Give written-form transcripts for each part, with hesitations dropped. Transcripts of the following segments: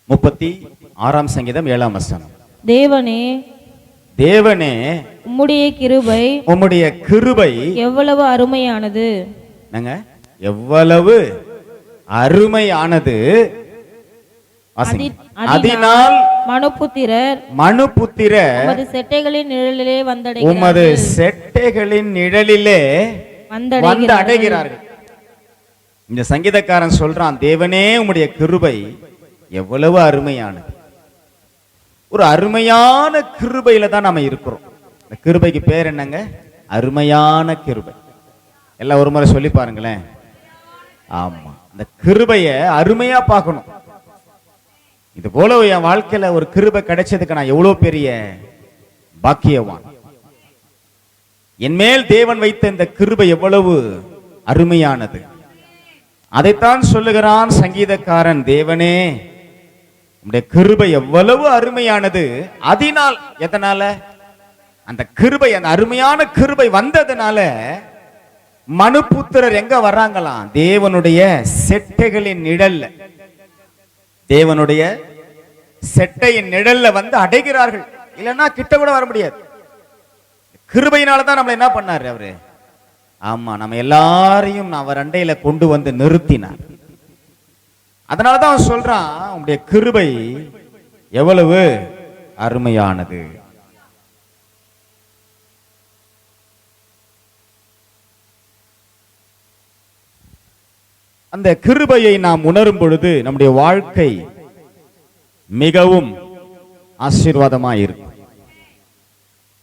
36 சங்கீதம் 7 வசனம். தேவனே தேவனே உம்முடைய கிருபை உம்முடைய கிருபை எவ்வளவு அருமையானது. என்னங்க? எவ்வளவு அருமையானது. அதனால் மனுபுத்திரர் உமது செட்டைகளின் நிழலிலே உமது செட்டைகளின் நிழலிலே வந்து அடைகிறார்கள். இந்த சங்கீதக்காரன் சொல்றான், தேவனே உம்முடைய கிருபை எவ்வளவு அருமையானது. ஒரு அருமையான கிருபையில தான் நாம இருக்கிறோம். இந்த கிருபைக்கு பேர் என்னங்க? அருமையான கிருபை. எல்லாம் ஒரு முறை சொல்லி பாருங்களேன். ஆமா, அந்த கிருபைய அருமையா பார்க்கணும். இது போல என் வாழ்க்கையில ஒரு கிருபை கிடைச்சதுக்கு நான் எவ்வளவு பெரிய பாக்கியவான். என் மேல் தேவன் வைத்த இந்த கிருபை எவ்வளவு அருமையானது. அதைத்தான் சொல்லுகிறான் சங்கீதக்காரன், தேவனே உம்முடைய கிருபை எவ்வளவு அருமையானது. அதனால் எதனால? அந்த கிருபை, அந்த அருமையான கிருபை வந்ததுனால மனுபுத்திரர் எங்க வர்றாங்களாம்? தேவனுடைய செட்டைகளின் நிழல்ல, தேவனுடைய செட்டையின் நிழல்ல வந்து அடைகிறார்கள். இல்லைன்னா கிட்ட கூட வர முடியாது. கிருபையினால தான் நம்மளை என்ன பண்ணாரு அவரு? ஆமா, நம்ம எல்லாரையும் அவர் அண்டையில கொண்டு வந்து நிறுத்தினார். அதனாலதான் அவன் சொல்றான், உங்களுடைய கிருபை எவ்வளவு அருமையானது. அந்த கிருபையை நாம் உணரும் பொழுது நம்முடைய வாழ்க்கை மிகவும் ஆசீர்வாதமாக இருக்கும்.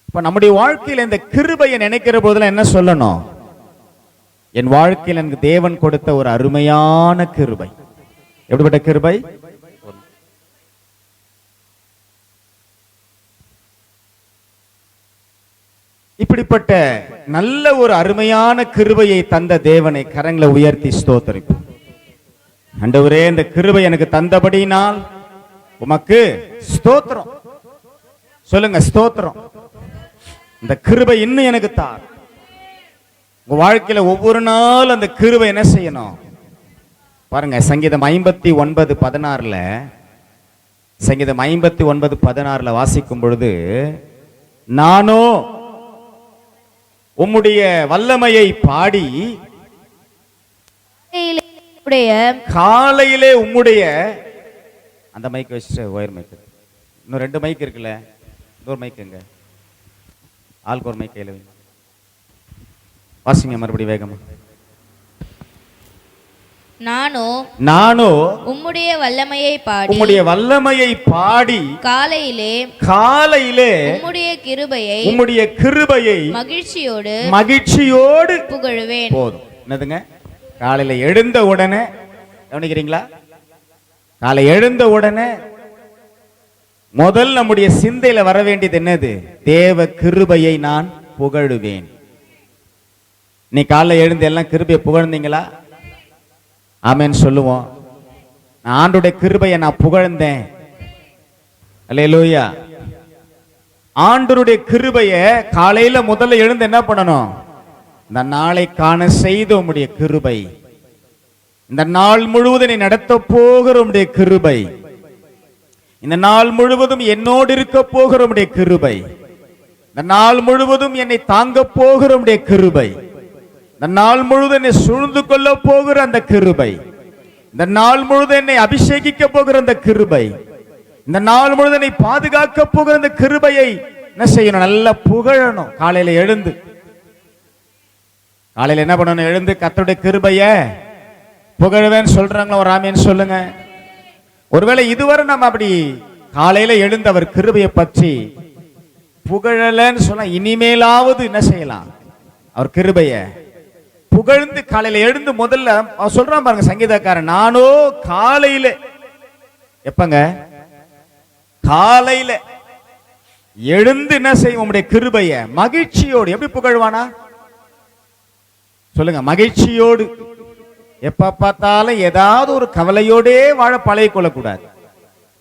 இப்ப நம்முடைய வாழ்க்கையில் இந்த கிருபையை நினைக்கிற போதுல என்ன சொல்லணும்? என் வாழ்க்கையில் எனக்கு தேவன் கொடுத்த ஒரு அருமையான கிருபை. எப்படிப்பட்ட கிருபை? இப்படிப்பட்ட நல்ல ஒரு அருமையான கிருபையை தந்த தேவனை கரங்களை உயர்த்தி ஸ்தோத்திரிப்போம். ஆண்டவரே, இந்த கிருபை எனக்கு தந்தபடினால் உமக்கு ஸ்தோத்திரம். சொல்லுங்க, ஸ்தோத்திரம். இந்த கிருபை இன்னும் எனக்கு தார். உங்க வாழ்க்கையில ஒவ்வொரு நாள் அந்த கிருபை என்ன செய்யணும் பாருங்க. சங்கீதம் 59:16 சங்கீதம் 59:16 வாசிக்கும் பொழுது, நானோ உம்முடைய வல்லமையை பாடி காலையிலே உம்முடைய, அந்த மைக் வச்சுட்டு ஒயர் மைக், இன்னும் 2 மைக் இருக்குல்ல, இன்னொரு மைக் எங்க? ஆளுக்கு ஒரு மைக் கையில வாசிங்க மறுபடியும் வேகமா. நானோ உம்முடைய வல்லமையை பாடி காலையிலே உம்முடைய கிருபையை மகிழ்ச்சியோடு புகழுவேன். போதும். என்னதுங்க? காலையில எழுந்த உடனே, கவனிக்கிறீங்களா? காலை எழுந்த உடனே முதல் நம்முடைய சிந்தையில வர வேண்டியது என்னது? தேவ கிருபையை நான் புகழுவேன். நீ காலைல எழுந்து எல்லாம் கிருபையை புகழ்ந்தீங்களா? ஆமென் சொல்லுவோம். நான் ஆண்டவருடைய கிருபையை நான் புகழ்ந்தேன். அல்லேலூயா. ஆண்டவருடைய கிருபையை காலையில முதல்ல எழுந்து என்ன பண்ணணும்? இந்த நாளை காண செய்த உம்முடைய கிருபை, இந்த நாள் முழுவதும் நீ நடத்த போகிற உம்முடைய கிருபை, இந்த நாள் முழுவதும் என்னோடு இருக்க போகிற உம்முடைய கிருபை, இந்த நாள் முழுவதும் என்னை தாங்க போகிற உம்முடைய கிருபை, இந்த நாள் முழுவதும் என்னை சூழ்ந்து கொள்ள போகிற அந்த கிருபை, இந்த நாள் முழுவதும் என்னை அபிஷேகிக்க போகிற அந்த கிருபை, இந்த நாள் முழுவதும் என்னை பாதுகாக்க போகிற அந்த கிருபையை என்ன செய்யணும்? நல்லா புகழணும். காலையில எழுந்து, காலையில என்ன பண்ணணும்? எழுந்து கர்த்தருடைய கிருபைய புகழவேன்னு சொல்றாங்களா? ஒரு ஆமேன்னு சொல்லுங்க. ஒருவேளை இதுவரை நம்ம அப்படி காலையில எழுந்து அவர் கிருபையை பற்றி புகழலன்னு சொன்னா, இனிமேலாவது என்ன செய்யலாம்? அவர் கிருபைய புகழ்ந்து காலையில எழுந்து முதல்ல அவர் சொல்றான் பாருங்க சங்கீதக்காரன், நானோ காலையில, எப்பங்க? காலையில எழுந்து என்ன செய்யும்? உம்முடைய கிருபைய மகிழ்ச்சியோடு. எப்படி புகழ்வானா? சொல்லுங்க, மகிழ்ச்சியோடு. எப்ப பார்த்தாலும் ஏதாவது ஒரு கவலையோடே வாழ பழகி கொள்ளக்கூடாது.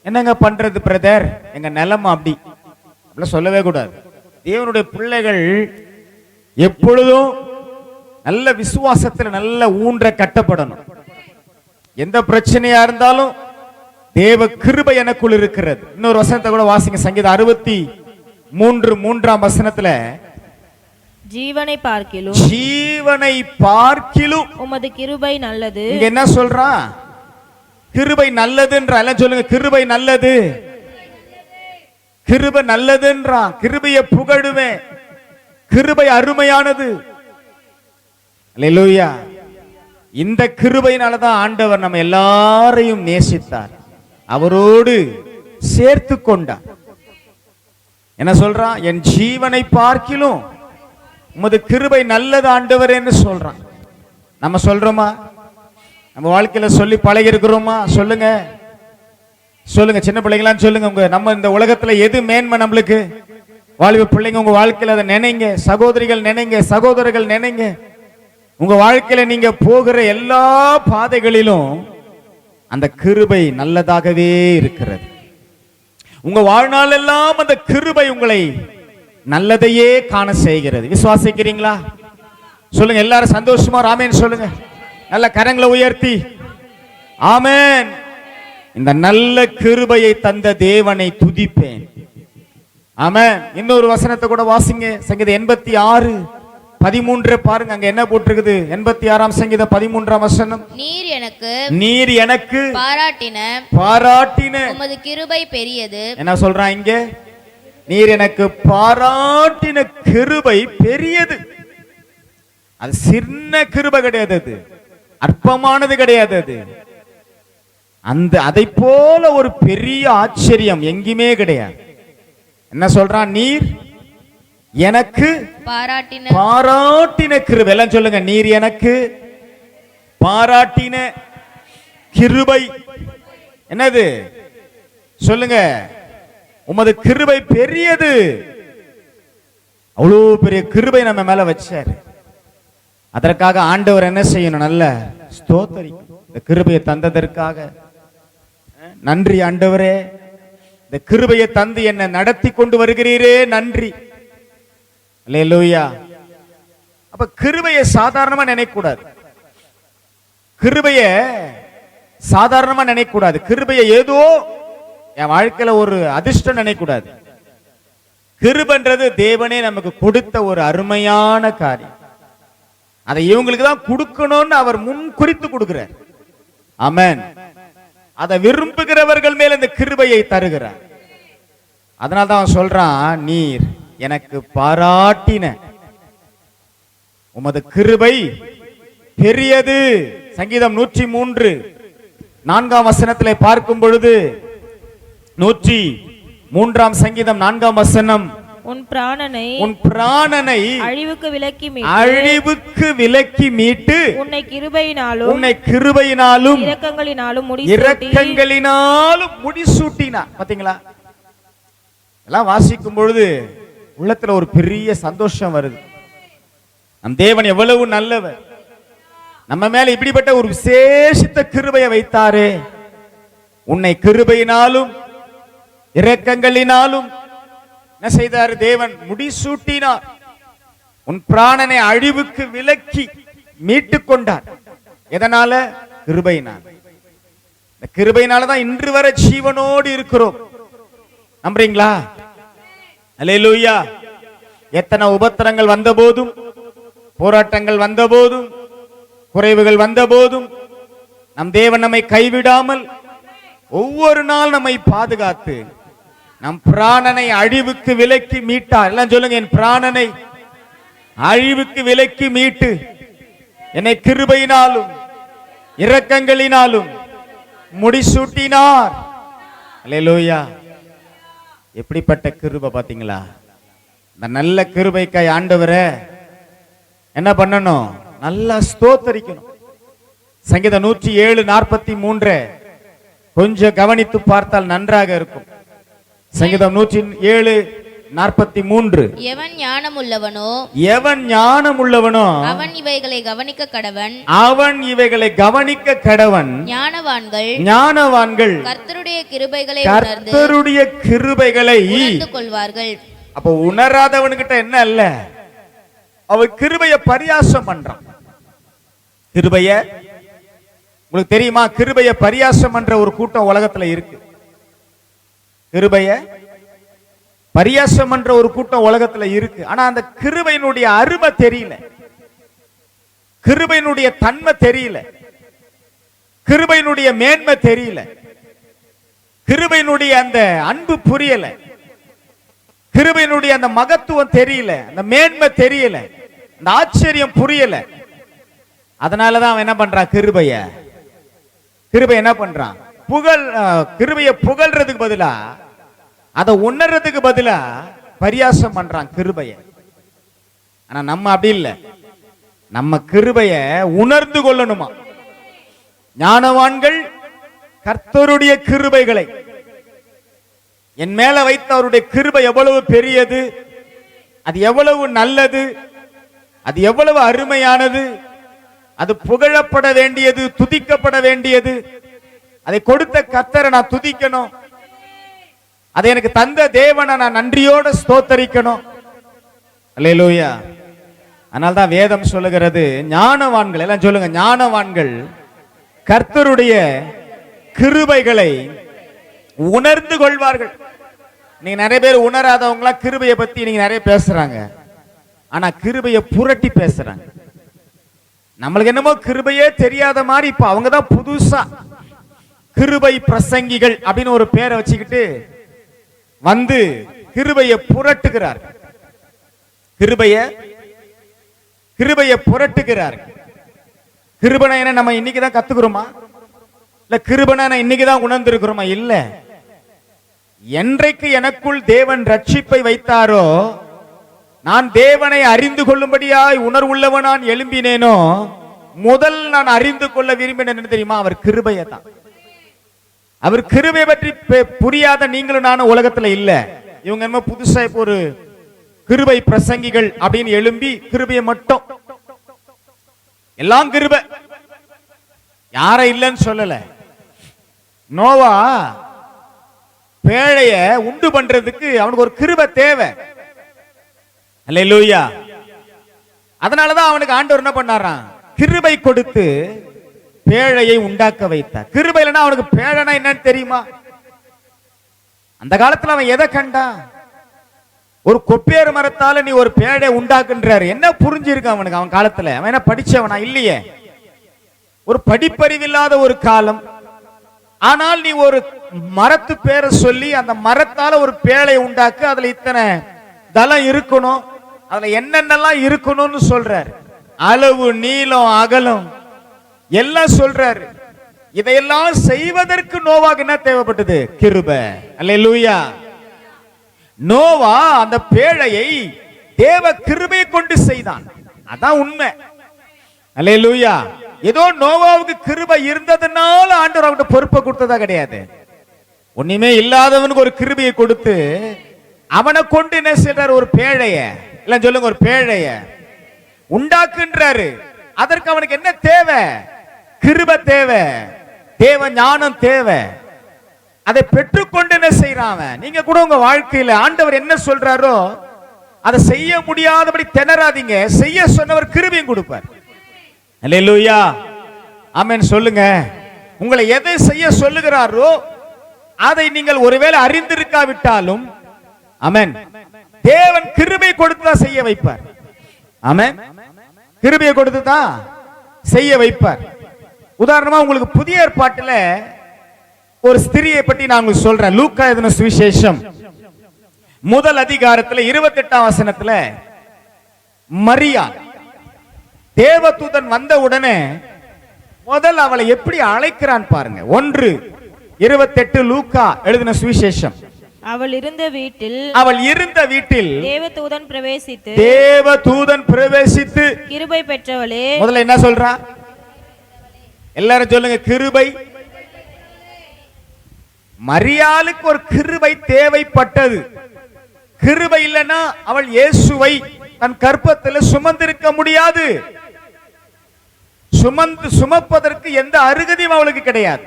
என்னங்க பண்றது பிரதர், எங்க நிலைமை அப்படி சொல்லவே கூடாது. தேவனுடைய பிள்ளைகள் எப்பொழுதும் நல்ல விசுவாசத்துல நல்ல ஊன்ற கட்டப்படணும். எந்த பிரச்சனையா இருந்தாலும் தேவ கிருபை எனக்குள் இருக்கிறது. இன்னொரு வசனத்தை கூட வாசிங்க. சங்கீதம் 63:3 வசனத்துல, ஜீவனை பார்க்கிலும் உமது கிருபை நல்லது. இங்க என்ன சொல்றான்? கிருபை நல்லதுன்ற. எல்லாம் சொல்லுங்க, கிருபை நல்லது, கிருபை நல்லதுன்றான். கிருபையை புகழுவேன், கிருபை அருமையானது. அல்லேலூயா. இந்த கிருபையினாலதான் ஆண்டவர் நம்ம எல்லாரையும் நேசித்தார், அவரோடு சேர்த்து கொண்டார். என்ன சொல்றான்? என் ஜீவனை பார்க்கிலும் உமது கிருபை நல்லது ஆண்டவர் என்று சொல்றான். நம்ம சொல்றோமா? நம்ம வாழ்க்கையில சொல்லி பழகி இருக்கிறோமா? சொல்லுங்க, சொல்லுங்க. சின்ன பிள்ளைங்களாம் சொல்லுங்க. நம்ம இந்த உலகத்துல எது மேன்மை நம்மளுக்கு? வாலிப பிள்ளைங்க, உங்க வாழ்க்கையில அதை நினைங்க. சகோதரிகள் நினைங்க, சகோதரர்கள் நினைங்க. உங்க வாழ்க்கையில நீங்க போகிற எல்லா பாதைகளிலும் அந்த கிருபை நல்லதாகவே இருக்கிறது. உங்க வாழ்நாள் எல்லாம் அந்த கிருபை உங்களை நல்லதையே காண செய்கிறது. விசுவாசிக்கிறீங்களா? சொல்லுங்க. எல்லாரும் சந்தோஷமா ஆமென் சொல்லுங்க. நல்ல கரங்களை உயர்த்தி ஆமென். இந்த நல்ல கிருபையை தந்த தேவனை துதிப்பேன். ஆமென். இன்னொரு வசனத்தை கூட வாசிங்க. சங்கீதம் 86:13 பாருங்க. அங்க என்ன போட்டிருக்குது? 86ஆம் சங்கீதம் 13ஆம் வசனம். நீர் எனக்கு பாராட்டின உமது கிருபை பெரியது. என்ன சொல்றான் இங்க? நீர் எனக்கு பாராட்டின கிருபை பெரியது. அது சின்ன கிருபை கிடையாது, அது அற்பமானது கிடையாது. அது அதை போல ஒரு பெரிய ஆச்சரியம் எங்குமே கிடையாது. என்ன சொல்றான்? நீர் எனக்கு பாராட்டின கிருபை. எல்லாம் சொல்லுங்க, நீர் எனக்கு பாராட்டின கிருபை என்னது? சொல்லுங்க. உமது கிருபை பெரியது. அவ்வளவு பெரிய கிருபை நம்ம மேல வச்சாரு. அதற்காக ஆண்டவர் என்ன செய்யணும்? நல்ல ஸ்தோத்திரிக்கணும். இந்த கிருபையை தந்ததற்காக நன்றி ஆண்டவரே. இந்த கிருபையை தந்து என்னை நடத்தி கொண்டு வருகிறீரே, நன்றி. அல்லேலூயா. அப்ப கிருபையை சாதாரணமா நினைக்க கூடாது. கிருபையை சாதாரணமா நினைக்க கூடாது. கிருபையை ஏதோ என் வாழ்க்கையில ஒரு அதிர்ஷ்டம் நினைக்க கூடாது. கிருபைன்றது தேவனே நமக்கு கொடுத்த ஒரு அருமையான காரியம். அதை இவங்களுக்கு தான் கொடுக்கணும்னு அவர் முன் குறித்து கொடுக்கிறார். ஆமென். அதை விரும்புகிறவர்கள் மேல் இந்த கிருபையை தருகிறார். அதனால தான் அவன் சொல்றான், நீர் எனக்கு பாராட்டின உமது கிருபை பெரியது. சங்கீதம் 103:4 வசனத்திலே பார்க்கும் பொழுது, 103ஆம் சங்கீதம் 4ஆம் வசனம், உன் பிராணனை அழிவுக்கு விலக்கி மீட்டு உன்னை கிருபையினாலும் இரக்கங்களினாலும் முடிசூட்டினார். பாத்தீங்களா? எல்லாம் வாசிக்கும் பொழுது உள்ளத்துல ஒரு பெரிய சந்தோஷம் வருது. நம் தேவன் எவ்வளவு நல்லவர். நம்ம மேல இப்படிப்பட்ட ஒரு விசேஷித்த கிருபையை வைத்தாரே. உன்னை கிருபையினாலும் இரக்கங்களினாலும் என்ன செய்தார் தேவன்? முடிசூட்டினார். உன் பிராணனை அழிவுக்கு விலக்கி மீட்டு கொண்டார். எதனால? கிருபையினால். இந்த கிருபையினாலதான் இன்று வரை ஜீவனோடு இருக்கிறோம். நம்புறீங்களா? அல்லேலூயா. எத்தனை உபத்திரங்கள் வந்த போதும், போராட்டங்கள் வந்த போதும், குறைவுகள் வந்த போதும் நம் தேவன் நம்மை கைவிடாமல் ஒவ்வொரு நாள் நம்மை பாதுகாத்து நம் பிராணனை அழிவுக்கு விலக்கி மீட்டார். எல்லாம் சொல்லுங்க, என் பிராணனை அழிவுக்கு விலக்கி மீட்டு என்னை கிருபையினாலும் இரக்கங்களினாலும் முடிசூட்டினார். அல்லேலூயா. எப்படிப்பட்ட கிருபை பாத்தீங்களா? இந்த நல்ல கிருபைக்காய் ஆண்டவரே என்ன பண்ணணும்? நல்லா ஸ்தோத்தரிக்கணும். சங்கீதம் 107:43 கொஞ்சம் கவனித்து பார்த்தால் நன்றாக இருக்கும். சங்கீதம் 107:43. எவன் ஞானமுள்ளவனோ அவன் இவைகளை கவனிக்க கடவன். ஞானவான்கள் கர்த்தருடைய கிருபைகளை உணர்ந்து கொள்வார்கள். அப்ப உணராதவனுக்கிட்ட என்ன இல்ல, அவன் கிருபையை பரியாசம் பண்றான். கிருபைய உங்களுக்கு தெரியுமா, கிருபைய பரியாசம் பண்ற ஒரு கூட்டம் உலகத்துல இருக்கு. கிருபைய பரியாசம் பண்ற ஒரு கூட்டம் உலகத்துல இருக்கு. ஆனா அந்த கிருபையினுடைய அருமை தெரியல, கிருபையினுடைய தன்மை தெரியல, கிருபையினுடைய மேன்மை தெரியல, கிருபையினுடைய அந்த அன்பு புரியல, கிருபையினுடைய அந்த மகத்துவம் தெரியல, அந்த மேன்மை தெரியல, அந்த ஆச்சரியம் புரியல. அதனாலதான் அவன் என்ன பண்றான், கிருபை என்ன பண்றான், கிருபைய புகழ்றதுக்கு பதிலா, அதை உணர்றதுக்கு பதிலா பரியாசம் பண்றான் கிருபைய. ஆனா நம்ம அப்படி இல்லை, நம்ம கிருபைய உணர்ந்து கொள்ளணுமா. ஞானவான்கள் கர்த்தருடைய கிருபைகளை, என் மேல வைத்த அவருடைய கிருபை எவ்வளவு பெரியது, அது எவ்வளவு நல்லது, அது எவ்வளவு அருமையானது, அது புகழப்பட வேண்டியது, துதிக்கப்பட வேண்டியது. அதை கொடுத்த கர்த்தரை நான் துதிக்கணும், அதை எனக்கு தந்த தேவனை நான் நன்றியோட ஸ்தோத்தரிக்கணும். அல்லேலூயா. அதனால்தான் வேதம் சொல்லுகிறது, ஞானவான்கள், எல்லாம் சொல்லுங்க, ஞானவான்கள் கர்த்தருடைய கிருபைகளை உணர்ந்து கொள்வார்கள். நீங்க நிறைய பேர் உணராதவங்களா கிருபையை பத்தி நீங்க நிறைய பேசுறாங்க, ஆனா கிருபையை புரட்டி பேசுறாங்க. நம்மளுக்கு என்னமோ கிருபையே தெரியாத மாதிரி இப்ப அவங்க தான் புதுசா கிருபை பிரசங்கிகள் அப்படின்னு ஒரு பேரை வச்சுக்கிட்டு வந்து கிருபையை புரட்டுகிறார், கிருபையை புரட்டுகிறார். கிருபனை என்ன நம்ம இன்னைக்குதான் கத்துக்கிறோமா, இல்ல கிருபனை இன்னைக்குதான் உணர்ந்திருக்கிறோமா? இல்ல, என்றைக்கு எனக்குள் தேவன் ரட்சிப்பை வைத்தாரோ, நான் தேவனை அறிந்து கொள்ளும்படியாய் உணர்வுள்ளவன் நான் எழும்பினேனோ, முதல் நான் அறிந்து கொள்ள விரும்பினேன் தெரியுமா, அவர் கிருபையை தான். அவர் கிருபை பற்றி புரியாத நீங்களும் நானும் உலகத்துல இல்ல. இவங்க என்ன புதுசா இப்போ ஒரு கிருபை பிரசங்கிகள் அப்படின்னு எழும்பி கிருபையை மட்டும், எல்லாம் கிருபை, யார இல்லைன்னு சொல்லல. நோவா பேழைய உண்டு பண்றதுக்கு அவனுக்கு ஒரு கிருபை தேவை. அல்லேலூயா. அதனாலதான் அவனுக்கு ஆண்டவர் என்ன பண்ணாராம், கிருபை கொடுத்து பேழையை உண்டாக்க வைத்தார். கிருபை இல்லைன்னா அவனுக்கு பேழைனா என்னன்னு தெரியுமா? அந்த காலத்துல அவன் எதை கண்டா, ஒரு கொப்பேறு மரத்தால நீ ஒரு பேழை உண்டாக்குன்றாரு. என்ன புரிஞ்சிருக்கு அவனுக்கு? அவன் காலத்துல அவன் என்ன படிச்சவனா? இல்லையே, ஒரு படிப்பறிவில்லாத ஒரு காலம். ஆனால் நீ ஒரு மரத்து பேரை சொல்லி அந்த மரத்தால ஒரு பேழை உண்டாக்கு, அதுல இத்தனை தளம் இருக்கணும், அதுல என்னென்னலாம் இருக்கணும்னு சொல்றாரு. அளவு, நீளம், அகலம் எல்லாம் சொல்றாரு. இதையெல்லாம் செய்வதற்கு நோவாக்கு என்ன தேவைப்பட்டது? கிருபை. அல்லேலூயா. நோவா அந்த பேழையை தேவ கிருபை கொண்டு செய்தான். அதான் உண்மை. அல்லேலூயா. ஏதோ நோவாவுக்கு கிருபை இருந்ததுனால ஆண்டவர் அவனுக்கு பொறுப்பை கொடுத்ததா கிடையாது. ஒண்ணுமே இல்லாதவனுக்கு ஒரு கிருபையை கொடுத்து அவனை கொண்டு என்ன செய்றாரு, ஒரு பேழைய, இல்ல சொல்லுங்க, ஒரு பேழைய உண்டாக்குன்றாரு. அதற்கு அவனுக்கு என்ன தேவை? கிருபை தேவை, தேவ ஞானம் தேவை. அதை பெற்றுக்கொண்டு என்ன செய்யறான்? நீங்க கூட உங்க வாழ்க்கையில ஆண்டவர் என்ன சொல்றாரோ அதை செய்ய முடியாதபடி திணறாதீங்க. செய்ய சொன்னவர் கிருபையும் கொடுப்பார். அல்லேலூயா. ஆமென் சொல்லுங்க. உங்களை எதை செய்ய சொல்லுகிறாரோ அதை நீங்கள் ஒருவேளை அறிந்திருக்காவிட்டாலும், ஆமென், தேவன் கிருபை கொடுத்துதான் செய்ய வைப்பார். ஆமென், கிருபையை கொடுத்துதான் செய்ய வைப்பார். உதாரணமா உங்களுக்கு புதிய ஏற்பாட்டுல ஒரு ஸ்திரியை பற்றி நான் உங்களுக்கு சொல்றேன். லூக்கா எழுதின சுவிசேஷம் முதல் அதிகாரத்துல 28ஆம் வசனத்துல, மரியா தேவதூதன் வந்த உடனே முதல் அவளை எப்படி அழைக்கிறான் பாருங்க. 1:28 லூக்கா எழுதின சுவிசேஷம். அவள் இருந்த வீட்டில் தேவதூதன் பிரவேசித்து கிருபை பெற்றவளே. முதல்ல என்ன சொல்றா? எல்லாரும் சொல்லுங்க, கிருபை. மரியாளுக்கு ஒரு கிருபை தேவைப்பட்டது. கிருபை இல்லைன்னா அவள் இயேசுவை தன் கர்ப்பத்தில் சுமந்திருக்க முடியாது. சுமப்பதற்கு எந்த அருகதையும் அவளுக்கு கிடையாது.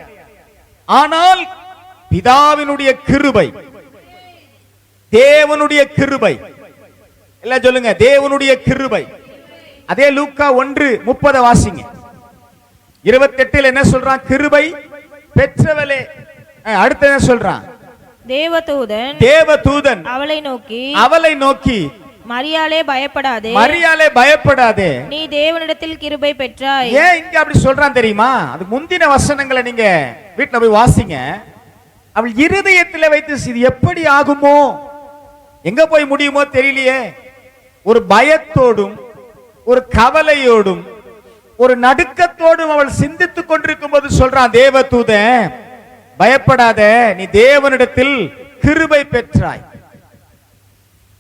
ஆனால் பிதாவினுடைய கிருபை, தேவனுடைய கிருபை, எல்லாம் சொல்லுங்க, தேவனுடைய கிருபை. அதே லூக்கா 1:30 வாசிங்க. 28 என்ன சொல்றான்? கிருபை பெற்றவளே. அடுத்து என்ன சொல்றான்? தேவதூதன் அவளை நோக்கி மரியாளே பயப்படாதே, மரியாளே பயப்படாதே, நீ தேவனிடத்தில் கிருபை பெற்றாய். ஏன் இங்க அப்படி சொல்றான் தெரியுமா? அது முந்தின வசனங்களை நீங்க வீட்டுல போய் வாசிங்க. அவள் இருதயத்தில் வைத்து இது எப்படி ஆகுமோ, எங்க போய் முடியுமோ தெரியலையே, ஒரு பயத்தோடும் ஒரு கவலையோடும் ஒரு நடுக்கத்தோடும் அவள் சிந்தித்துக் கொண்டிருக்கும் போது சொல்றான் தேவதூதன், பயப்படாத, நீ தேவனிடத்தில் கிருபை பெற்றாய்.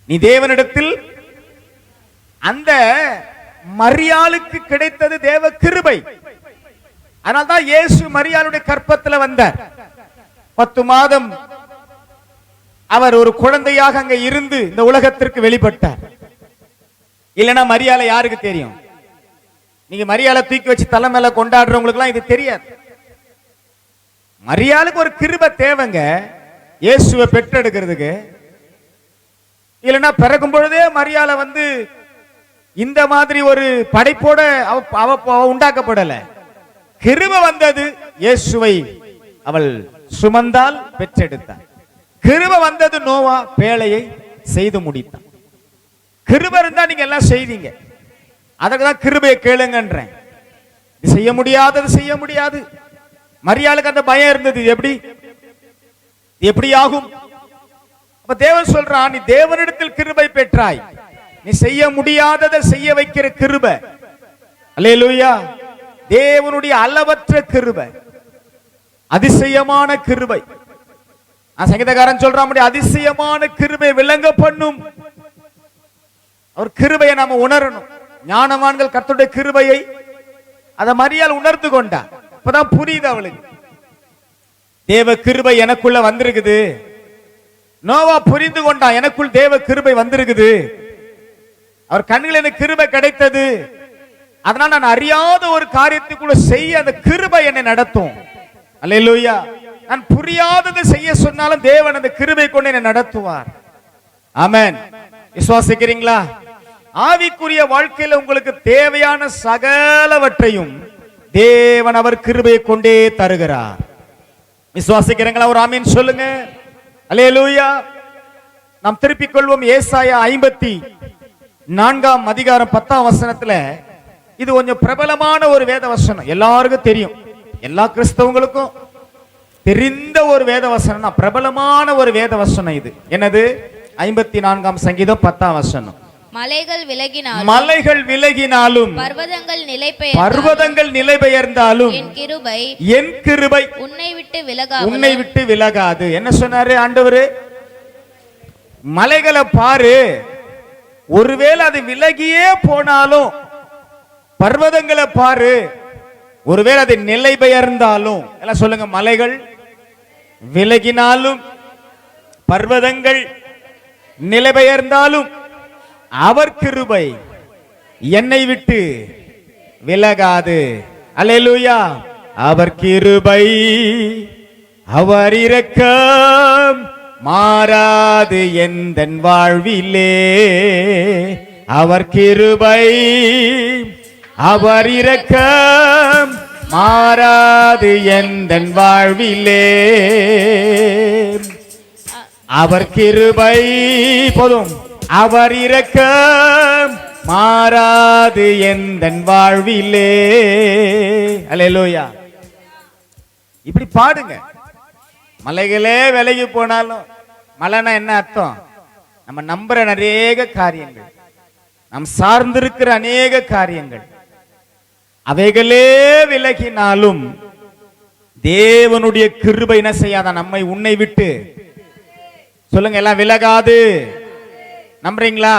நீ தேவனிடத்தில், அந்த மரியாளுக்கு கிடைத்தது தேவ கிருபை. அதனால்தான் இயேசு மரியாளுடைய கற்பத்தில் வந்தார். 10 மாதம் அவர் ஒரு குழந்தையாக அங்க இருந்து இந்த உலகத்திற்கு வெளிப்பட்டார். இல்லைன்னா மரியாதை யாருக்கு தெரியும்? நீங்க மரியாதை தூக்கி வச்சு தலை மேல கொண்டாடுறவங்களுக்கு எல்லாம் இது தெரியாது. மரியாளுக்கு ஒரு கிருபை தேவைங்க இயேசுவை பெற்றெடுக்கிறதுக்கு. இல்லைன்னா பிறக்கும் பொழுதே மரியாதை வந்து இந்த மாதிரி ஒரு படைப்போட அவ உண்டாக்கப்படல. கிருபை வந்தது, இயேசுவை அவள் சுமந்தால் பெற்றெடுத்தார். கிருபை வந்தது, நோவா பேழையை செய்து முடித்தான். கிருபை இருந்தா நீங்க எல்லாம் செய்வீங்க. அதற்குதான் கிருபையை கேளுங்கன்றேன். செய்ய முடியாதது செய்ய முடியாது. மரியாளுக்கு அந்த பயம் இருந்தது, எப்படி ஆகும்? அப்ப தேவன் சொல்றான், நீ தேவனிடத்தில் கிருபை பெற்றாய். நீ செய்ய முடியாததை செய்ய வைக்கிற கிருபை. அல்லேலூயா. தேவனுடைய அளவற்ற கிருபை, அதிசயமான கிருபை. சங்கீதக்காரன் சொல்றான், அதிசயமான கிருபை விளங்க பண்ணும். அவர் கிருபையை நாம உணரணும். ஞானவான்கள் கர்த்தருடைய கிருபையை அத மரியாள் உணர்ந்து கொண்டா. இப்பதான் புரியுது அவளுக்கு, தேவ கிருபை எனக்குள்ள வந்திருக்குது. நோவா புரிந்து கொண்டா, எனக்குள் தேவ கிருபை வந்திருக்குது. அவர் கண்ணில் எனக்கு கிருபை கிடைத்தது. அதனால நான் அறியாத ஒரு காரியத்துக்குள்ள செய்ய அந்த கிருபை என்னை நடத்தும். அல்லேலூயா. நான் புரியாததை செய்ய சொன்னாலும் தேவன் அந்த கிருபை கொண்டு என்னை நடத்துவார். ஆமென். விசுவாசிக்கிறீங்களா? ஆவிக்குரிய வாழ்க்கையில உங்களுக்கு தேவையான சகலவற்றையும் தேவன் அவர் கிருபையை கொண்டே தருகிறார். விசுவாசிக்கிறீங்களா? ஒரு ஆமீன் சொல்லுங்க. அல்லேலூயா. நாம் திருப்பிக் கொள்வோம் ஏசாயா 54 அதிகாரம் 10 வசனத்துல. இது கொஞ்சம் பிரபலமான ஒரு வேத வசனம், எல்லாருக்கும் தெரியும். எல்லா கிறிஸ்தவங்களுக்கும் தெரிந்த ஒரு வேத வசனம், பிரபலமான ஒரு வேத வசனம். இது என்னது? 54 சங்கீதம் 10 வசனம். மலைகள் விலகினாலும் பர்வதங்கள் நிலை பெயர்ந்தாலும் என் கிருபை உன்னை விட்டு விலகாது. என்ன சொன்னாரு ஆண்டவரு? மலைகளை பாரு, ஒருவேளை அது விலகியே போனாலும், பர்வதங்களை பாரு, ஒருவேளை அது நிலை பெயர்ந்தாலும், எல்லாம் சொல்லுங்க, மலைகள் விலகினாலும் பர்வதங்கள் நிலை பெயர்ந்தாலும் அவர் கிருபை என்னை விட்டு விலகாது. அல்லேலூயா. அவர் கிருபை அவர் இரக்கம் மாறாது எந்தன் வாழ்விலே. அவர் கிருபை அவர் இரக்கம் மாறாது எந்தன் வாழ்விலே. அவர் கிருபை போதும், அவர் இரக்கம் மாறாது எந்தன் வாழ்விலே. அல்லேலூயா. இப்படி பாடுங்க. மலைகளே விலகி போனாலும், மலைனா என்ன அர்த்தம்? நம்ம நம்புற அநேக காரியங்கள், நாம் சார்ந்திருக்கிற அநேக காரியங்கள், அவைகளே விலகினாலும் தேவனுடைய கிருபை என்ன செய்யாத நம்மை உன்னை விட்டு, சொல்லுங்க எல்லாம், விலகாது. நம்புறீங்களா?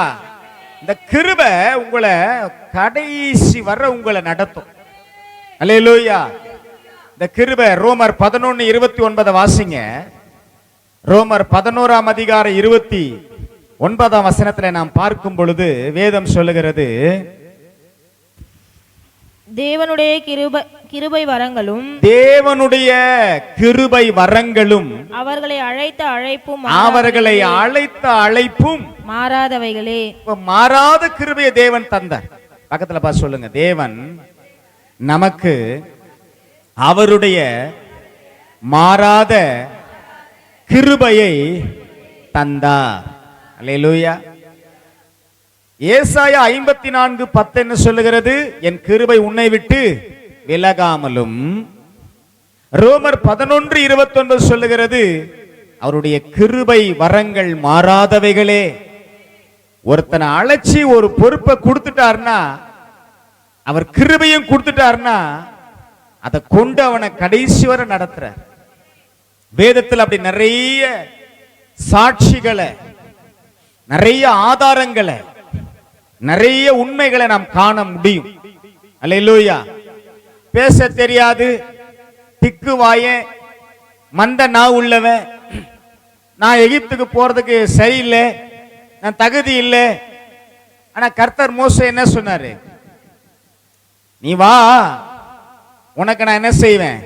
இந்த கிருபை உங்களை கடைசி வர உங்களை நடத்தும். அல்லேலூயா. இந்த கிருபை ரோமர் 11:29 வாசிங்க. ரோமர் 11 அதிகாரம் 29 வசனத்துல நாம் பார்க்கும் பொழுது வேதம் சொல்லுகிறது, தேவனுடைய கிருபை வரங்களும் அவர்களை அழைத்த அழைப்பும் மாறாதவைகளே. மாறாத கிருபையை தேவன் தந்தார். பக்கத்துல பார்த்து சொல்லுங்க, தேவன் நமக்கு அவருடைய மாறாத கிருபையை தந்தார். அல்லேலூயா. ஏசாயா 54:10 என்ன சொல்லுகிறது? என் கிருபை உன்னை விட்டு விலகாமலும். ரோமர் 11:29 சொல்லுகிறது அவருடைய கிருபை வரங்கள் மாறாதவைகளே. ஒருத்தனை அழைச்சி ஒரு பொறுப்பை கொடுத்துட்டார்னா, அவர் கிருபையும் கொடுத்துட்டார்னா, அதை கொண்டு அவனை கடைசி வரை நடத்துற. வேதத்தில் அப்படி நிறைய சாட்சிகளை, நிறைய ஆதாரங்களை, நிறைய உண்மைகளை நாம் காண முடியும். அல்லேலூயா. பேச தெரியாது, திக்குவாய, மந்த நான் உள்ளவன், நான் எகிப்துக்கு போறதுக்கு சரியில்லை, நான் தகுதி இல்லை. ஆனா கர்த்தர் மோசே என்ன சொன்னாரு? நீ வா, உனக்கு நான் என்ன செய்வேன்?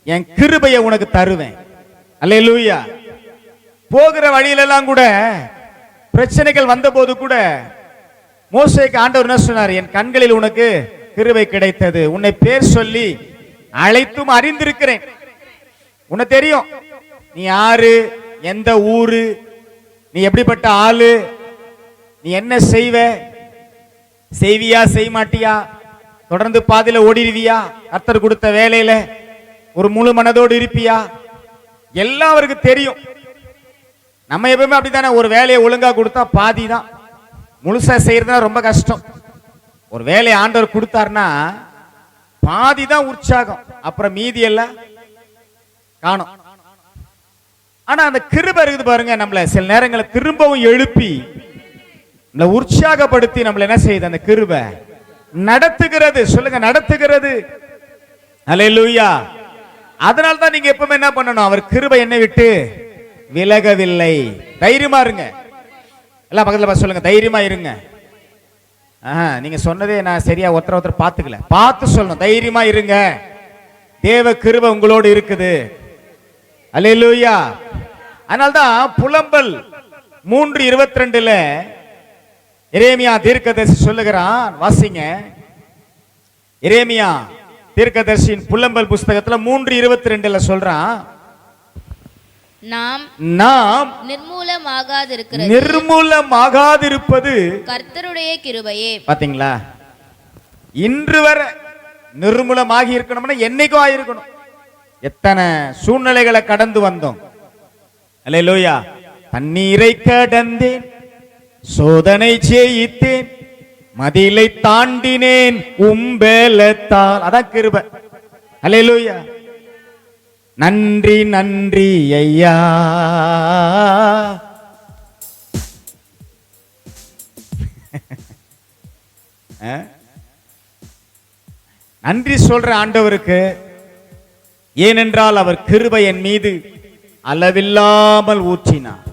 என் கிருபையை உனக்கு தருவேன். அல்லேலூயா. போகிற வழியிலெல்லாம் கூட பிரச்சனைகள் வந்த போது கூட மோசேக்கு ஆண்டவர் என்ன சொன்னார்? என் கண்களில் உனக்கு கிருபை கிடைத்தது, உன்னை பேர் சொல்லி அழைத்தும் அறிந்திருக்கிறேன். உனக்கு தெரியும் நீ யாரு, எந்த ஊரு, நீ எப்படிப்பட்ட ஆளு, நீ என்ன செய்வியா செய்ய மாட்டியா, தொடர்ந்து பாதியில ஓடிடுவியா, கர்த்தர் கொடுத்த வேலையில ஒரு முழு மனதோடு இருப்பியா, எல்லாம் அவருக்கு தெரியும். நம்ம எப்பவுமே அப்படித்தானே, ஒரு வேலையை ஒழுங்கா கொடுத்தா பாதி தான், முழுசா செய்யறதுனா ரொம்ப கஷ்டம். ஒரு வேலையை ஆண்டவர் கொடுத்தாருன்னா பாதி தான் உற்சாகம், அப்புறம் மீதி எல்லாம் காணும். ஆனா அந்த கிருபை இருக்குது பாருங்க, நம்மள சில நேரங்களை திரும்பவும் எழுப்பி நம்மள உற்சாகப்படுத்தி நம்மள என்ன செய்யுது? அந்த கிருபை நடத்துகிறது. சொல்லுங்க, நடத்துகிறது. அல்லேலூயா. அதனால தான் நீங்க எப்பவுமே என்ன பண்ணணும்? அவர் கிருபை என்னை விட்டு விலகவில்லை. தைரியமா இருங்க. எல்லாம் பக்கத்துல சொல்லுங்க, தைரியமா இருங்க. நீங்க சொன்னதே நான் சரியா ஒருத்தர் பார்த்துக்கல, பார்த்து சொல்லணும். தைரியமா இருங்க, தேவ கிருபை உங்களோடு இருக்குது. அல்லேலூயா. அதனால்தான் புலம்பல் 3:22 எரேமியா தீர்க்கதரிசி சொல்லுகிறான், வாசிங்க. எரேமியா தீர்க்கதரிசியின் புலம்பல் புஸ்தகத்துல 3:22 சொல்றான், நாம் நிர்மூலமாகாதிருப்பது கர்த்தருடைய கிருபையே. பாத்தீங்களா? இன்று வரை நிர்மூலமாகி இருக்கணும்னா என்னைக்கும் ஆயிருக்கணும். எத்தனை சூழ்நிலைகளை கடந்து வந்தோம். அல்லேலூயா. தண்ணீரை கடந்தேன், சோதனை ஜெயித்தேன், மதிலை தாண்டினேன் உம்பேலத்தால். அதான் கிருபை. அல்லேலூயா. நன்றி நன்றி ஐயா. நன்றி சொல்ற ஆண்டவருக்கு. ஏனென்றால் அவர் கிருபை என் மீது அளவில்லாமல் ஊற்றினார்.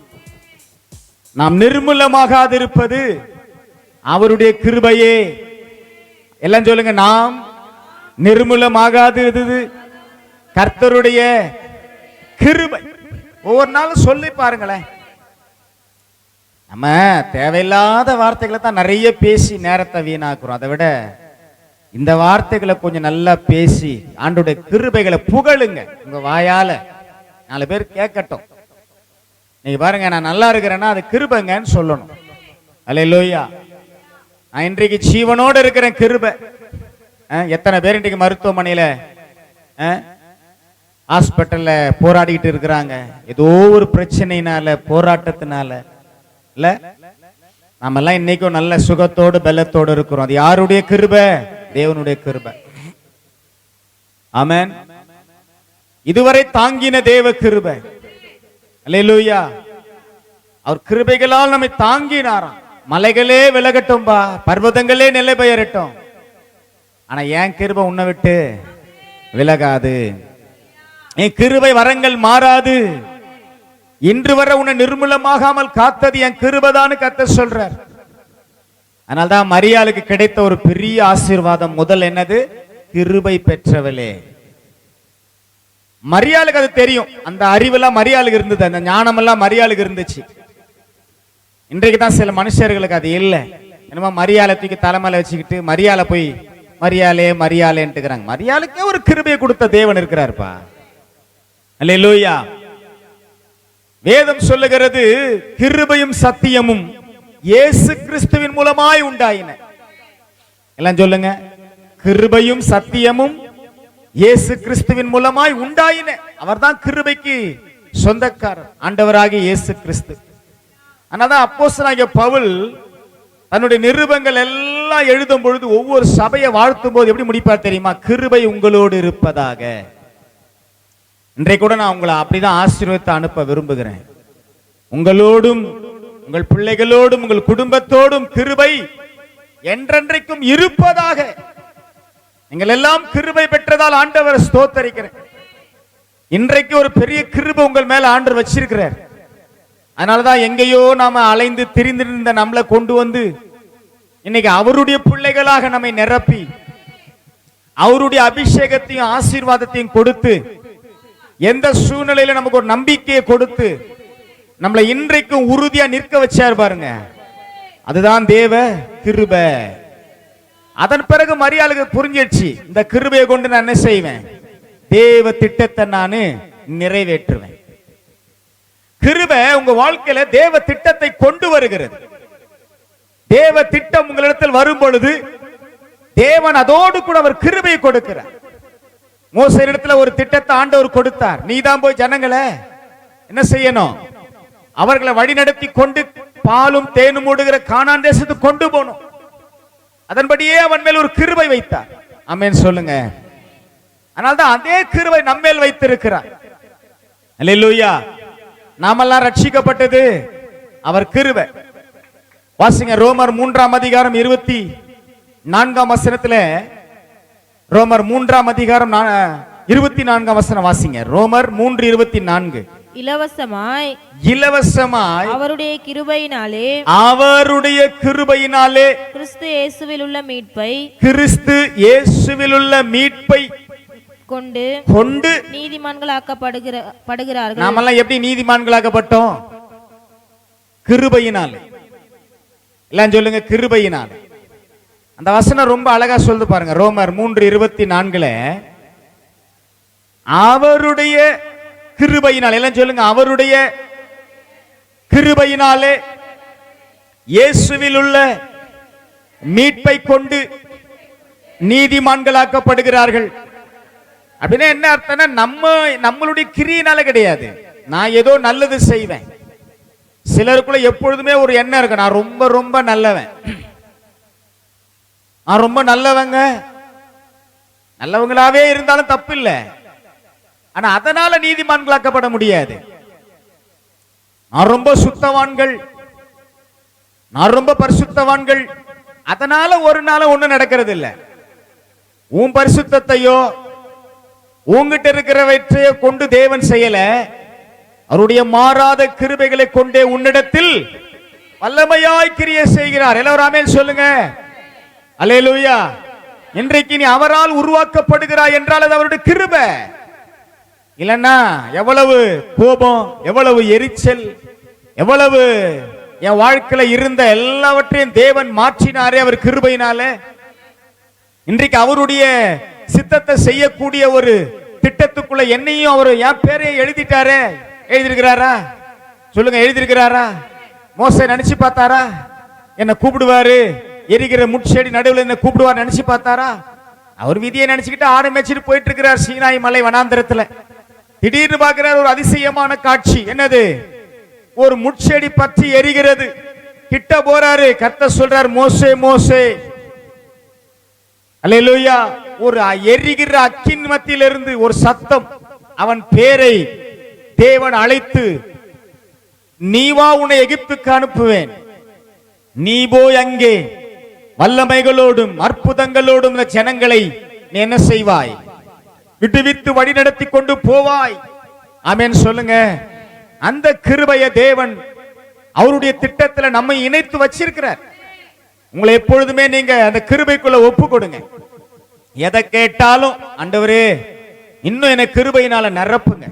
நாம் நிர்மூலமாகாதிருப்பது அவருடைய கிருபையே. எல்லாம் சொல்லுங்க, நாம் நிர்மூலமாகாதது கர்த்தருடைய கிருபை. ஒவ்வொரு நாளும் சொல்லி பாருங்களேன். நம்ம தேவையில்லாத வார்த்தைகளை தான் நிறைய பேசி நேரத்தை வீணாக்குறோம். அதை விட இந்த வார்த்தைகளை கொஞ்சம் நல்லா பேசி ஆண்டோடைய கிருபைகளை புகழுங்க. உங்க வாயால 4 பேர் கேட்கட்டும். நீங்க பாருங்க, நான் நல்லா இருக்கிறேன்னா அது கிருபைங்கன்னு சொல்லணும். அல்லேலூயா. நான் இன்றைக்கு ஜீவனோடு இருக்கிறேன், கிருபை. எத்தனை பேர் இன்றைக்கு மருத்துவமனையில ஹாஸ்பிட்டல்ல போராடிக்கிட்டு இருக்கிறாங்க, ஏதோ ஒரு பிரச்சனைனால, போராட்டத்தினால. இல்ல, நாம எல்லாம் இன்னைக்கும் நல்ல சுகத்தோடு பலத்தோடு இருக்கிறோம். அது யாருடைய கிருபை? தேவனுடைய கிருபை. ஆமென். இதுவரை தாங்கின தேவ கிருபை. அல்லேலூயா. அவர் கிருபைகளால் நம்மை தாங்கினாராம். மலைகளே விலகட்டும்பா, பர்வதங்களே நிலை பெயரட்டும், ஆனா என் கிருபை உன்னை விட்டு விலகாது. என் கிருபை வரங்கள் மாறாது. இன்று வரை உன்னை நிர்மூலமாகாமல் காத்தது என் கிருபைதான் கர்த்தர் சொல்றார். அதனால்தான் மரியாளுக்கு கிடைத்த ஒரு பெரிய ஆசீர்வாதம் முதல் என்னது? கிருபை பெற்றவளே. மரியாளுக்கு அது தெரியும். அந்த அறிவெல்லாம் மரியாளுக்கு இருந்தது, அந்த ஞானம் எல்லாம் மரியாளுக்கு இருந்துச்சு. இன்றைக்கு தான் சில மனுஷர்களுக்கு அது இல்லை. என்னமோ மரியாதை தூக்கி தலைமையில வச்சுக்கிட்டு மரியாதை போய் மரியாளே மரியாளேன்ட்டுக்கிறாங்க. மரியாளுக்கே ஒரு கிருபையை கொடுத்த தேவன் இருக்கிறார்ப்பா. அல்லேலூயா. வேதம் சொல்லுகிறது கிருபையும் சத்தியமும் இயேசு கிறிஸ்துவின் மூலமாய் உண்டாயின. எல்லாம் சொல்லுங்க, கிருபையும் சத்தியமும் இயேசு கிறிஸ்துவின் மூலமாய் உண்டாயின. அவர்தான் கிருபைக்கு சொந்தக்காரர், ஆண்டவராகிய இயேசு கிறிஸ்து. ஆனாதான் அப்போஸ்தலனாகிய பவுல் தன்னுடைய நிருபங்கள் எல்லாம் எழுதும் பொழுது ஒவ்வொரு சபையை வாழ்த்தும் போது எப்படி முடிப்பார் தெரியுமா? கிருபை உங்களோடு இருப்பதாக. இன்றைக்கு கூட நான் உங்களை அப்படிதான் ஆசீர்வாதத்தை அனுப்ப விரும்புகிறேன். உங்களோடும் உங்கள் பிள்ளைகளோடும் உங்கள் குடும்பத்தோடும் கிருபை என்றென்றைக்கும் இருப்பதாக. நீங்கள் எல்லாம் கிருபை பெற்றதால் ஆண்டவரை ஸ்தோத்தரிக்கிறேன். இன்றைக்கு ஒரு பெரிய கிருபை உங்கள் மேல ஆண்டவர் வச்சிருக்கிறார். அதனாலதான் எங்கேயோ நாம அலைந்து திரிந்திருந்த நம்மளை கொண்டு வந்து இன்னைக்கு அவருடைய பிள்ளைகளாக நம்மை நிரப்பி அவருடைய அபிஷேகத்தையும் ஆசீர்வாதத்தையும் கொடுத்து எந்த சூழ்நிலையில நமக்கு ஒரு நம்பிக்கையை கொடுத்து நம்மளை இன்றைக்கும் உறுதியா நிற்க வச்சார் பாருங்க. அதுதான் தேவ கிருபை. அதன் பிறகு மரியாளுக்கு புரிஞ்சிடுச்சு, இந்த கிருபையை கொண்டு நான் என்ன செய்வேன்? தேவ திட்டத்தை நான் நிறைவேற்றுவேன். கிருபை உங்க வாழ்க்கையில தேவ திட்டத்தை கொண்டு வருகிறது. தேவ திட்டம் உங்களிடத்தில் வரும் பொழுது தேவன் அதோடு கூட அவர் கிருபையை கொடுக்கிறார். மோசே இடத்துல ஒரு திட்டத்தை ஆண்டவர் கொடுத்தார். நீதான் போய் ஜனங்களை என்ன செய்யணும்? அவர்களை வழிநடத்தி கொண்டு பாலும் தேனும் ஓடுகிற கானான் தேசத்துக்கு கொண்டு போகணும். அதன்படியே அவன் மேல் ஒரு கிருபை வைத்தார். ஆமென் சொல்லுங்க. அதனால்தான் அதே கிருபை நம்மேல் வைத்திருக்கிறார். அல்லேலூயா. நாமெல்லாம் ரட்சிக்கப்பட்டது அவர் கிருபை. வாசிங்க ரோமர் 3ஆம் அதிகாரம் 24ஆம் வசனத்துல. ரோமர் 3ஆம் அதிகாரம் 24ஆம் வசனம் வாசிங்க. ரோமர் 3:24. இலவசமாய் அவருடைய கிருபையினாலே கிறிஸ்து இயேசுவில் உள்ள மீட்பை கொண்டு நீதிமான்களாக்கப்படுகிறார்கள். நாமெல்லாம் எப்படி நீதிமான்களாக்கப்பட்டோம்? கிருபையினாலே. எல்லாம் சொல்லுங்க, கிருபையினாலே. அந்த வசனம் ரொம்ப அழகா சொல்லுது பாருங்க. ரோமர் 3:24 அவருடைய கிருபையினாலே. எல்லாம் சொல்லுங்க, அவருடைய கிருபையினாலே இயேசுவில் உள்ள மீட்பை கொண்டு நீதிமான்களாக்கப்படுகிறார்கள். அப்படின்னா என்ன அர்த்தம்னா, நம்மளுடைய கிரியினால கிடையாது. நான் ஏதோ நல்லது செய்வேன். சிலருக்குள்ள எப்பொழுதுமே ஒரு எண்ணம் இருக்கு, நான் ரொம்ப ரொம்ப நல்லவன், நான் ரொம்ப நல்லவங்க. நல்லவங்களாவே இருந்தாலும் தப்பு இல்லை. ஆனா அதனால நீதிமான்களாக்கப்பட முடியாது. நான் ரொம்ப சுத்தவான்கள், நான் ரொம்ப பரிசுத்தவான்கள், அதனால ஒரு நாள் ஒண்ணு நடக்கிறது இல்லை. உன் பரிசுத்தத்தையோ உங்ககிட்ட இருக்கிறவற்றையோ கொண்டு தேவன் செய்யல. அவருடைய மாறாத கிருபைகளை கொண்டே உன்னிடத்தில் வல்லமையாய் கிரியை செய்கிறார். எல்லாரும் ஆமென் சொல்லுங்க. அல்லேலூயா. இன்றைக்கு நீ அவரால் உருவாக்கப்படுகிறாய் என்றால் அது அவருடைய கிருபை. இல்லைன்னா எவ்வளவு கோபம், எவ்வளவு எரிச்சல், எவ்வளவு என் வாழ்க்கையில இருந்த எல்லாவற்றையும் தேவன் மாற்றினாரே அவர் கிருபையினால. இன்றைக்கு அவருடைய சித்தத்தை செய்யக்கூடிய ஒரு திட்டத்துக்குள்ள என்னையும் அவர் என் பேரையும் எழுதிட்டாரே. எழுதியிருக்கிறாரா? சொல்லுங்க, எழுதியிருக்கிறாரா? மோசே நினைச்சு பார்த்தாரா என்ன கூப்பிடுவாரு? எரிகிற முட்செடி நடுவில் என்ன கூப்பிடுவார் நினைச்சு பார்த்தாரா? அவர் விதியை நினைச்சுக்கிட்டு ஆடு மேய்ச்சிட்டு போயிட்டு இருக்கிறார் சீனாய் மலை வனாந்தரத்துல. திடீர்னு பார்க்கிறார் ஒரு அதிசயமான காட்சி. என்னது? ஒரு முட்செடி பற்றி எரிகிறது. கிட்ட போறாரு. கர்த்தர் சொல்றார், மோசே மோசே. அல்லேலூயா. ஒரு எரிகிற அக்கின் மத்தியிலிருந்து ஒரு சத்தம். அவன் பேரை தேவன் அழைத்து, நீ வா, உன்னை எகிப்துக்கு அனுப்புவேன், நீ போய் அங்கே வல்லமைகளோடும் அற்புதங்களோடும் இந்த ஜனங்களை நீ என்ன செய்வாய்? விட்டுவிட்டு வழி நடத்தி கொண்டு போவாய். ஆமென் சொல்லுங்க. அந்த கிருபையை தேவன் அவருடைய திட்டத்துல நம்மை இணைத்து வச்சிருக்கிறார். உங்களை எப்பொழுதுமே நீங்க அந்த கிருபைக்குள்ள ஒப்பு கொடுங்க. எதை கேட்டாலும் ஆண்டவரே இன்னும் என்ன கிருபையினால நிரப்புங்க.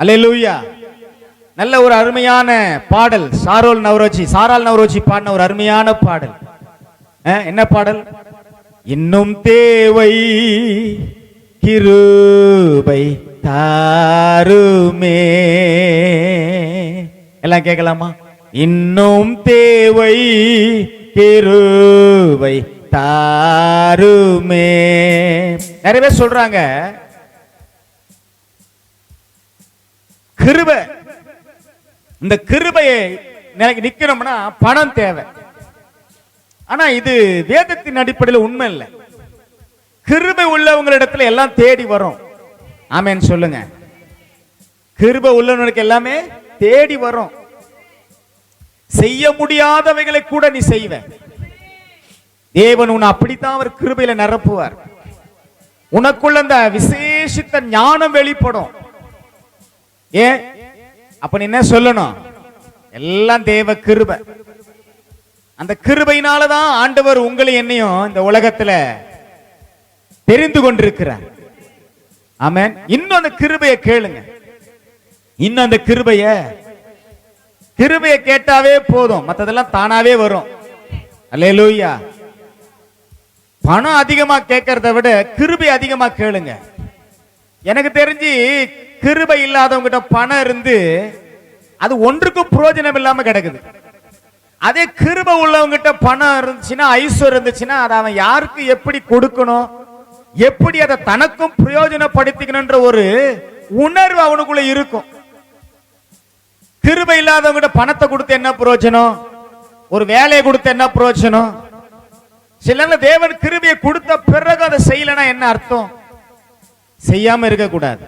அல்லேலூயா. நல்ல ஒரு அருமையான பாடல். சாரால் நவரோஜி பாடின ஒரு அருமையான பாடல். என்ன பாடல்? இன்னும் தேவை கிருபை தாருமே. எல்லாம் கேட்கலாமா? இன்னும் தேவை கிருபை தாருமே. நிறைய பேர் சொல்றாங்க கிருபை, இந்த கிருபையை நிக்கணும்னா பணம் தேவை. ஆனா இது வேதத்தின் அடிப்படையில் உண்மை இல்லை. கிருபை உள்ளவங்களிடத்துல எல்லாம் தேடி வரும். ஆமென் சொல்லுங்க. கிருபை உள்ளவனுக்கு எல்லாமே தேடி வரும். செய்ய முடியாதவைகளை கூட நீ செய்வ. தேவன் உன்னை அப்படித்தான் அவர் கிருபையில நிரப்புவார். உனக்குள்ள அந்த விசேஷித்த ஞானம் வெளிப்படும். ஏன் அப்ப நீ என்ன சொல்லணும்? எல்லாம் தேவ கிருபை. அந்த கிருபையினாலதான் ஆண்டவர் உங்களை என்னையும் இந்த உலகத்துல தெரிந்து கொண்டிருக்கிறார். ஆமென். இன்னும் அந்த கிருபையை கேளுங்க. இன்னும் அந்த கிருபையை கேட்டாவே போதும், மத்ததெல்லாம் தானாவே வரும். அல்லேலூயா. பணம் அதிகமா கேட்கறத விட கிருபை அதிகமா கேளுங்க. எனக்கு தெரிஞ்சு கிருபை இல்லாதவங்க கிட்ட பணம் இருந்து அது ஒன்றுக்கும் பிரயோஜனம் இல்லாம கிடக்குது. அதே கிருபை உள்ளவங்க கிட்ட பணம் இருந்துச்சுன்னா, ஐஸ்வர்யம் இருந்துச்சுன்னா, அதை அவன் யாருக்கு எப்படி கொடுக்கணும், எப்படி அதை தனக்கும் பிரயோஜனப்படுத்திக்கணும்ன்ற ஒரு உணர்வு அவனுக்குள்ள இருக்கும். கிருபை இல்லாதவங்க பணத்தை கொடுத்து என்ன பிரயோஜனம்? ஒரு வேலையை கொடுத்து என்ன பிரயோஜனம்? சில தேவன் கிருபையை கொடுத்த பிறகு அதை செய்யலனா என்ன அர்த்தம்? செய்யாம இருக்க கூடாது.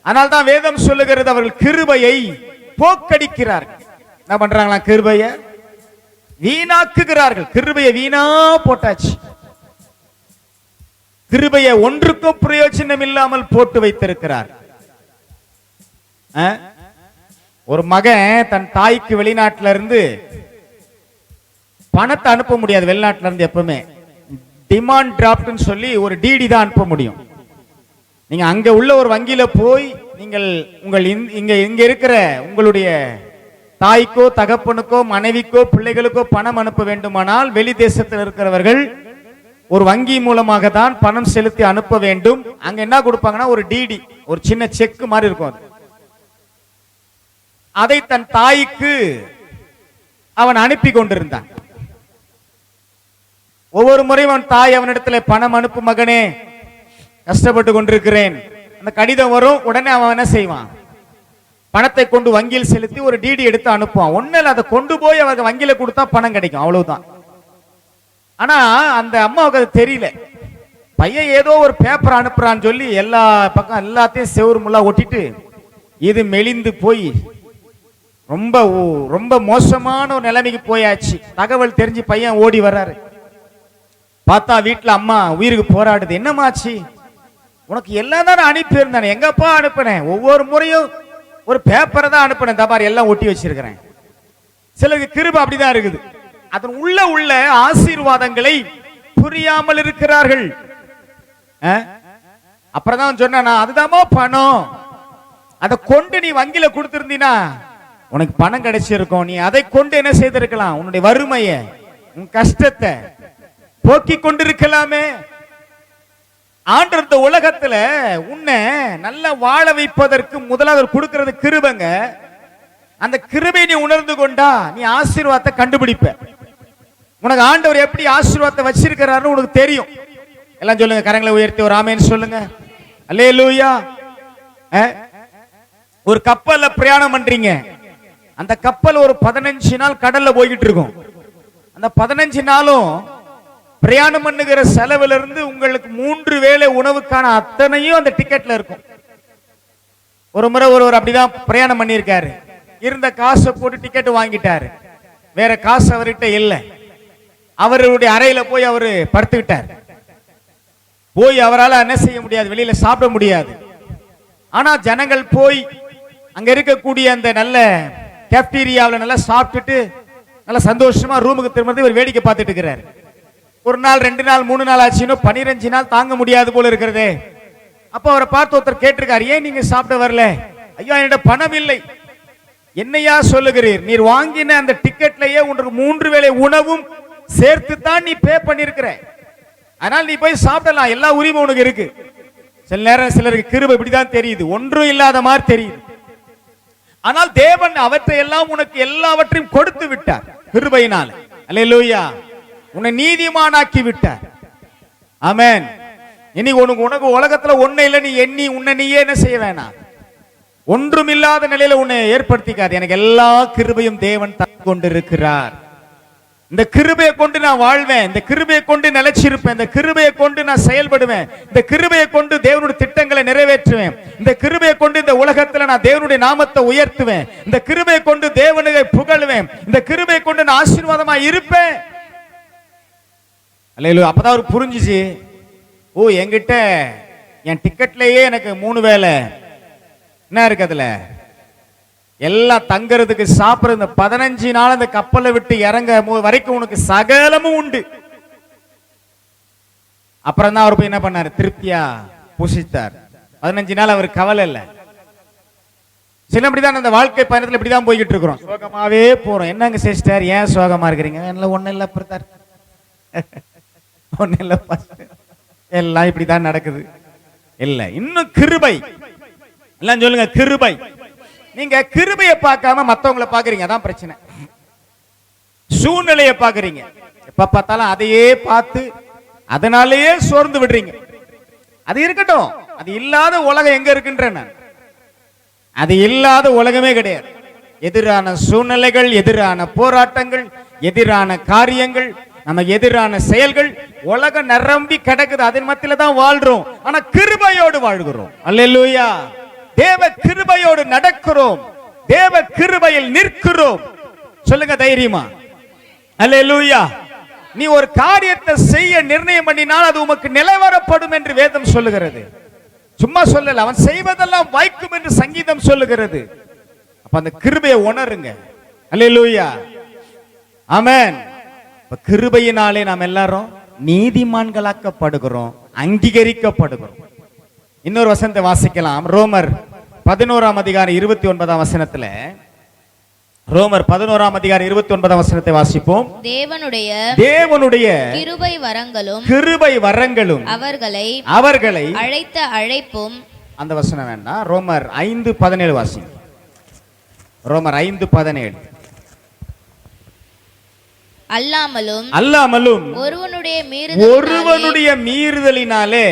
அதனால்தான் வேதம் சொல்லுகிறது, அவர்கள் கிருபையை போக்கடிக்கிறார்கள். என்ன பண்றாங்களா? கிருபையை வீணாக்குகிறார்கள். கிருபையை வீணா போட்டாச்சு. கிருபையை ஒன்றுக்கும் பிரயோஜனம் இல்லாமல் போட்டு வைத்திருக்கிறார். ஒரு மகன் தன் தாய்க்கு வெளிநாட்டில இருந்து பணத்தை அனுப்ப முடியாது. வெளிநாட்டில இருந்து எப்பவுமே டிமாண்ட் டிராப்ட்னு சொல்லி ஒரு டிடி தான் அனுப்ப முடியும். நீங்க அங்க உள்ள ஒரு வங்கியில போய் நீங்கள் இங்க இருக்கிற உங்களுடைய தாய்க்கோ தகப்பனுக்கோ மனைவிக்கோ பிள்ளைகளுக்கோ பணம் அனுப்ப வேண்டுமானால் வெளி தேசத்தில் இருக்கிறவர்கள் ஒரு வங்கி மூலமாக தான் பணம் செலுத்தி அனுப்ப வேண்டும். அங்க என்ன கொடுப்பாங்கன்னா ஒரு டிடி, ஒரு சின்ன செக் மாதிரி இருக்கும். அதை தன் தாய்க்கு அவன் அனுப்பி கொண்டிருந்தான். ஒவ்வொரு முறையும் அவன் தாய் அவனிடத்துல பணம் அனுப்பு மகனே, கஷ்டப்பட்டு கொண்டிருக்கிறேன். அந்த கடிதம் வரும், உடனே அவன் என்ன செய்வான்? பணத்தை கொண்டு வங்கியில் செலுத்தி ஒரு டிடி எடுத்து அனுப்புவான். ஒன்னும் அதை கொண்டு போய் அவருக்கு வங்கியில கொடுத்தா பணம் கிடைக்கும், அவ்வளவுதான். ஆனா அந்த அம்மாவுக்கு அது தெரியல. பையன் ஏதோ ஒரு பேப்பர் அனுப்புறான்னு சொல்லி எல்லா பக்கம் எல்லாத்தையும் செவுறு முள்ளா ஒட்டிட்டு இது மெலிந்து போய் ரொம்ப ரொம்ப மோசமான ஒரு நிலைமைக்கு போயாச்சு. தகவல் தெரிஞ்சு பையன் ஓடி வர்றாரு. பார்த்தா வீட்டுல அம்மா உயிருக்கு போராடுது. என்னமாச்சு? உனக்கு எல்லாம் தானே அனுப்பி இருந்தானே, எங்கப்பா அனுப்பினேன்? ஒவ்வொரு முறையும் ஒரு பேப்பரை தான் அனுப்பினேன், தபார் எல்லாம் ஒட்டி வச்சிருக்கிறேன். சிலருக்கு கிருபை அப்படிதான் இருக்குது. அதன் உள்ள ஆசீர்வாதங்களை புரியாமல் இருக்கிறார்கள். அப்புறம் தான் சொன்னா, அதுதாமா பணம், அதை கொண்டு நீ வங்கியில கொடுத்திருந்தீனா உனக்கு பணம் கிடைச்சிருக்கும். நீ அதை கொண்டு என்ன செய்திருக்கலாம்? உன்னுடைய வறுமைய, உன் கஷ்டத்தை போக்கி கொண்டிருக்கலாமே. ஆண்டவர் இந்த உலகத்துல உன்னை நல்லா வாழ வைப்பதற்கு முதலாவது கொடுக்கிறது கிருபைங்க. அந்த கிருபை நீ உணர்ந்து கொண்டா நீ ஆசீர்வாதத்தை கண்டுபிடிப்ப. உனக்கு ஆண்டவர் எப்படி ஆசீர்வாதத்தை வச்சிருக்கிறாருன்னு உனக்கு தெரியும். எல்லாம் சொல்லுங்க, கரங்களை உயர்த்தி ஒரு ஆமென் சொல்லுங்க. அல்லேலூயா. ஒரு கப்பல்ல பிரயாணம் பண்றீங்க. அந்த கப்பல் ஒரு 15 நாள் கடல்ல போய்கிட்டு இருக்கும். அந்த 15 நாளும் பிரயாணம் பண்ணுகிற செலவுல இருந்து உங்களுக்கு 3 வேளை உணவுக்கான அத்தனையும் அந்த டிக்கெட்ல இருக்கும். ஒரு முறை ஒருவர் அப்படிதான் பிரயாணம் பண்ணியிருக்காரு. இருந்த காசை போட்டு டிக்கெட் வாங்கிட்டாரு. வேற காசு அவர்கிட்ட இல்லை. அவருடைய அறையில போய் அவரு படுத்துக்கிட்டார். போய் அவரால் என்ன செய்ய முடியாது, வெளியில சாப்பிட முடியாது. ஆனா ஜனங்கள் போய் அங்க இருக்கக்கூடிய அந்த நல்ல கேப்டீரியாவில் நல்லா சாப்பிட்டுட்டு நல்ல சந்தோஷமா ரூமுக்கு திரும்ப இவர் வேடிக்கை பார்த்துட்டு இருக்கிறாரு. ஒரு நாள் 2 நாள் 3 நாள் ஆச்சுன்னு 15 நாள் தாங்க முடியாது போல இருக்கிறதே. அப்ப அவரை பார்த்து ஒருத்தர் கேட்டிருக்காரு, ஏன் நீங்க சாப்பிட வரல? ஐயா, என்னிடம் பணம் இல்லை. என்னையா சொல்லுகிறீர்? நீர் வாங்கின அந்த டிக்கெட்லயே உங்களுக்கு 3 வேளை உணவும் சேர்த்து தான் நீ பே பண்ணிருக்கிற. அதனால நீ போய் சாப்பிடலாம், எல்லா உரிமை உனக்கு இருக்கு. சில நேரம் சிலருக்கு கிருபை இப்படிதான் தெரியுது, ஒன்றும் இல்லாத மாதிரி தெரியுது. ஆனால் தேவன் அவற்றை எல்லாம் உனக்கு எல்லாவற்றையும் கொடுத்து விட்டார் கிருபையினால. அல்லேலூயா. உன்னை நீதிமானாக்கி விட்டார். ஆமென். இனி உனக்கு உலகத்துல ஒண்ணு இல்லை, நீ எண்ணி உன்னை நீயே என்ன செய்ய வேணாம், ஒன்றும் இல்லாத நிலையில உன்னை ஏற்படுத்திக்காது. எனக்கு எல்லா கிருபையும் தேவன் தந்து கொண்டிருக்கிறார். இந்த கிருபையை கொண்டு நான் வாழ்வேன், இந்த கிருபையை கொண்டு நிலைச்சிருப்பேன், இந்த கிருபையை கொண்டு நான் செயல்படுவேன், இந்த கிருபையை கொண்டு தேவனுடைய திட்டங்களை நிறைவேற்றுவேன், இந்த கிருபையை கொண்டு இந்த உலகத்துல நான் தேவனுடைய நாமத்தை உயர்த்துவேன், இந்த கிருபையை கொண்டு தேவனை புகழுவேன், இந்த கிருபையை கொண்டு நான் ஆசீர்வாதமா இருப்பேன். அல்லேலூயா. அப்பதான் அவருக்கு புரிஞ்சுச்சு, ஓ என்கிட்ட என் டிக்கெட்லயே எனக்கு 3 வேளை என்ன இருக்கு, அதுல எல்லாம் தங்கறதுக்கு சாப்பிடுறது, இந்த 15 நாள் அந்த கப்பலை விட்டு இறங்க வரைக்கும் உனக்கு சகலமும் உண்டு. அப்புறம் தான் அவர் போய் என்ன பண்ணாரு, திருப்தியா புசித்தார். 15 நாள் அவருக்கு கவலை இல்லை. சில அப்படிதான் அந்த வாழ்க்கை பயணத்துல இப்படிதான் போய்கிட்டு இருக்கிறோம், சோகமாவே போறோம். என்னங்க சிஸ்டர் ஏன் சோகமா இருக்கிறீங்க? ஒன்னும் இல்ல பிரதர், ஒன்னும் இல்ல பாஸ்டர், எல்லாம் இப்படிதான் நடக்குது. இல்ல இன்னும் கிருபை, எல்லாம் சொல்லுங்க கிருபை. நீங்க கிருபையை பார்க்காம மத்தவங்களை பாக்குறீங்க, அதான் பிரச்சனை. சூழ்நிலையை பாக்குறீங்க, எப்ப பார்த்தாலும் அதையே பார்த்து அதனாலேயே சோர்ந்து விடுறீங்க. அது இருக்கட்டும், அது இல்லாத உலகம் எங்க இருக்குன்ற, அது இல்லாத உலகமே கிடையாது. எதிரான சூழ்நிலைகள், எதிரான போராட்டங்கள், எதிரான காரியங்கள், நமக்கு எதிரான செயல்கள் உலகம் நிரம்பி கிடக்குது. அதன் மத்தியில தான் வாழ்றோம். ஆனா கிருபையோடு வாழ்கிறோம். அல்லேலூயா. தேவ கிருபையோடு நடக்கிறோம், தேவ கிருபையில் நிற்கிறோம். சொல்லுங்க தைரியமா. அல்லேலூயா. நீ ஒரு காரியத்தை செய்ய நிர்ணயம் பண்ணினால் அது உமக்கு நிலைவரப்படும் என்று வேதம் சொல்லுகிறது. சும்மா சொல்லல, அவன் செய்வதெல்லாம் வாய்க்கும் என்று சங்கீதம் சொல்லுகிறது. அப்ப அந்த கிருபையை உணருங்க. அல்லேலூயா. ஆமென். கிருபையினாலே நாம் எல்லாரும் நீதிமான்களாக்கப்படுகிறோம், அங்கீகரிக்கப்படுகிறோம். இன்னொரு வசனத்தை வாசிக்கலாம். ரோமர் 11ஆம் அதிகாரம் 29ஆம் வசனத்துல, ரோமர் 11ஆம் அதிகாரம் 29ஆம் வசனத்தை வாசிப்போம். தேவனுடைய கிருபை வரங்களும் அவர்களை அழைத்த அழைப்பும். அந்த வசனம் வேண்டாம், ரோமர் 5:17 வாசி. ரோமர் 5:17. அல்லாமலும் ஒருவனுடைய மீறுதலினாலே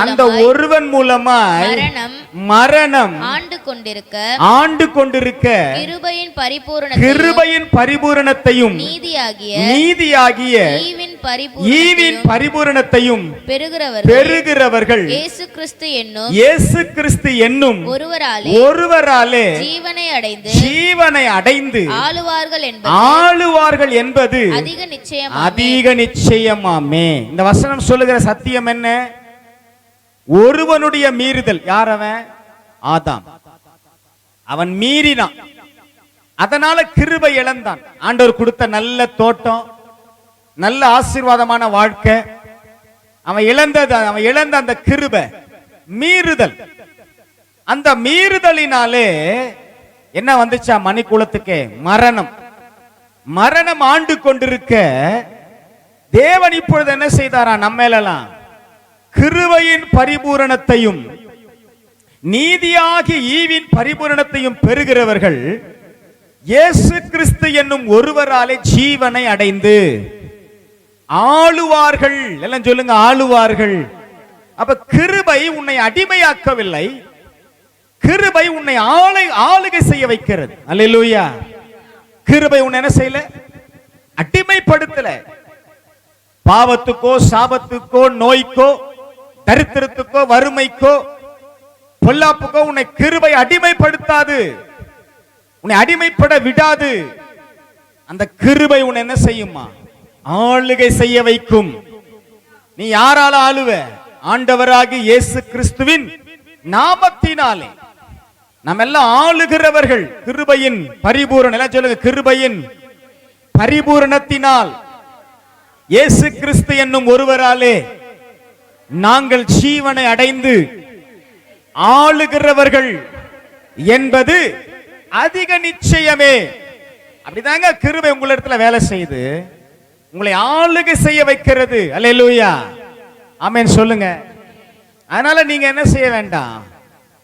அந்த ஒருவன் மூலமாய் மரணம் ஆண்டு கொண்டிருக்க கிருபையின் பரிபூரணத்தையும் நீதியாகிய ஈவின் பரிபூரணத்தையும் பெறுகிறவர்கள் இயேசு கிறிஸ்து என்னும் ஒருவராலே ஜீவனை அடைந்து ஆளுவார்கள் என்பது அதிக நிச்சயமாமே. இந்த வசனம் சொல்லுகிற சத்தியம் என்ன? ஒருவனுடைய மீறுதல். யார் அவன்? ஆதாம். அவன் மீறினான், அதனால கிருபை இழந்தான். ஆண்டவர் கொடுத்த நல்ல தோட்டம், நல்ல ஆசீர்வாதமான வாழ்க்கை அவன் இழந்த அந்த கிருபை மீறுதல். அந்த மீறுதலினாலே என்ன வந்துச்சா? மணிக்குலத்துக்கு மரணம் ஆண்டு கொண்டிருக்க தேவன் இப்பொழுது என்ன செய்தாரா? நம்மேலாம் கிருபையின் பரிபூரணத்தையும் நீதியாகி ஈவின் பரிபூரணத்தையும் பெறுகிறவர்கள் இயேசு கிறிஸ்து என்னும் ஒருவராலே ஜீவனை அடைந்து ஆளுவார்கள். எல்லாம் சொல்லுங்க, ஆளுவார்கள். அப்ப கிருபை உன்னை அடிமையாக்கவில்லை, கிருபை உன்னை ஆளுகை செய்ய வைக்கிறது. அல்லேலூயா. கிருபை உன்னை என்ன செய்யல? அடிமைப்படுத்தல. பாவத்துக்கோ சாபத்துக்கோ நோய்க்கோ தரித்திரத்துக்கோ வறுமைக்கோ பொல்லாப்புக்கோ உன்னை கிருபை அடிமைப்படுத்தாது, உன்னை அடிமைப்பட விடாது. அந்த கிருபை உன்னை என்ன செய்யுமா? ஆளுகை செய்ய வைக்கும். நீ யாரால ஆளுவ? ஆண்டவராகி இயேசு கிறிஸ்துவின் நாமத்தினாலே. நம்ம எல்லாம் ஆளுகிறவர்கள். கிருபையின் பரிபூரண, எல்லாம் சொல்லுங்க, கிருபையின் பரிபூரணத்தினால் இயேசு கிறிஸ்து என்னும் ஒருவராலே நாங்கள் ஜீவனை அடைந்து ஆளுகிறவர்கள் என்பது அதிக நிச்சயமே. அப்படிதாங்க கிருபை உங்களிடத்துல வேலை செய்து உங்களை ஆளுகை செய்ய வைக்கிறது. அல்லேலூயா, ஆமென் சொல்லுங்க. அதனால நீங்க என்ன செய்ய வேண்டாம்,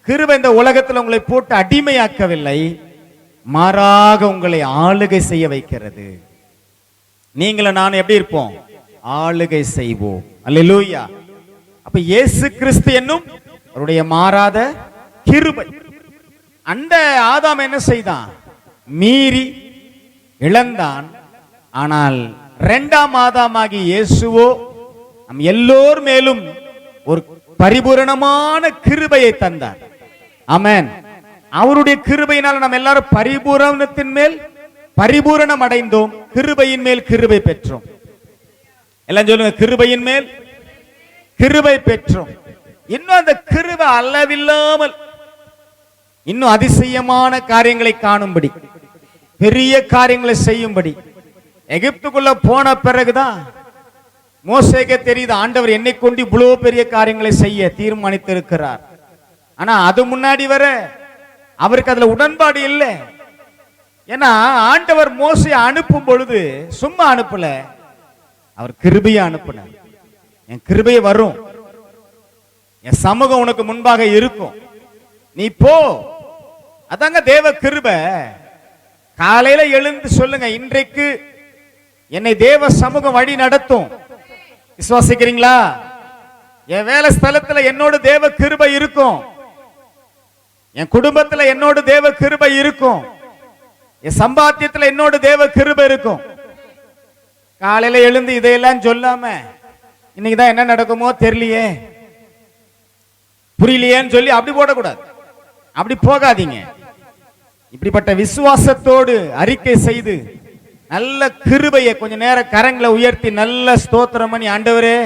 கிருபை இந்த உலகத்தில் உங்களை போட்டு அடிமையாக்கவில்லை, மாறாக உங்களை ஆளுகை செய்ய வைக்கிறது. நீங்களும் நான் எப்படி இருப்போம், ஆளுகை செய்வோம். அல்லேலூயா. அப்ப இயேசு கிறிஸ்து என்னும் அவருடைய மாறாத கிருபை. அந்த ஆதாம் என்ன செய்தான், மீறி இழந்தான். ஆனால் இரண்டாம் ஆதாமாகி இயேசுவோ நம் எல்லோர் மேலும் ஒரு பரிபூரணமான கிருபையை தந்தார். ஆமென். அவருடைய கிருபையினால் நாம் எல்லாரும் பரிபூரணத்தின் மேல் பரிபூரணம் அடைந்தோம், கிருபையின் மேல் கிருபை பெற்றோம். எல்லாம் சொல்லுங்க, கிருபையின் மேல் கிருபை பெற்றோம். இன்னும் அந்த கிருபை அளவில்லாமல் இன்னும் அதிசயமான காரியங்களை காணும்படி, பெரிய காரியங்களை செய்யும்படி. எகிப்துக்குள்ள போன பிறகுதான் மோசேக்கு தெரியுது, ஆண்டவர் என்னை கொண்டு இவ்வளவு பெரிய காரியங்களை செய்ய தீர்மானித்திருக்கிறார். ஆனா அது முன்னாடி வர அவருக்கு அதுல உடன்பாடு இல்லை. ஏன்னா ஆண்டவர் மோசையை அனுப்பும் பொழுது சும்மா அனுப்பல, அவர் கிருபையை அனுப்பினார். என் கிருபை வரும், என் சமூகம் உனக்கு முன்பாக இருக்கும், நீ போ. அதாங்க தேவ கிருபை. காலையில எழுந்து சொல்லுங்க, இன்றைக்கு என்னை தேவ சமூகம் வழி நடத்தும். விசுவாசிக்கிறீங்களா? என் வேலை ஸ்தலத்துல என்னோட தேவ கிருபை இருக்கும், என் குடும்பத்துல என்னோட தேவ கிருபை இருக்கும், என் சம்பாத்தியத்துல என்னோட தேவ கிருபை இருக்கும். காலையில எழுந்து இதையெல்லாம் சொல்லாம இன்னைக்குதான் என்ன நடக்குமோ தெரியலையே, புரியலையேன்னு சொல்லி அப்படி போடக்கூடாது, அப்படி போகாதீங்க. இப்படிப்பட்ட விசுவாசத்தோடு அறிக்கை செய்து நல்ல கிருபையை கொஞ்ச நேரம் கரங்களை உயர்த்தி நல்ல ஸ்தோத்திரம் பண்ணி, ஆண்டவரே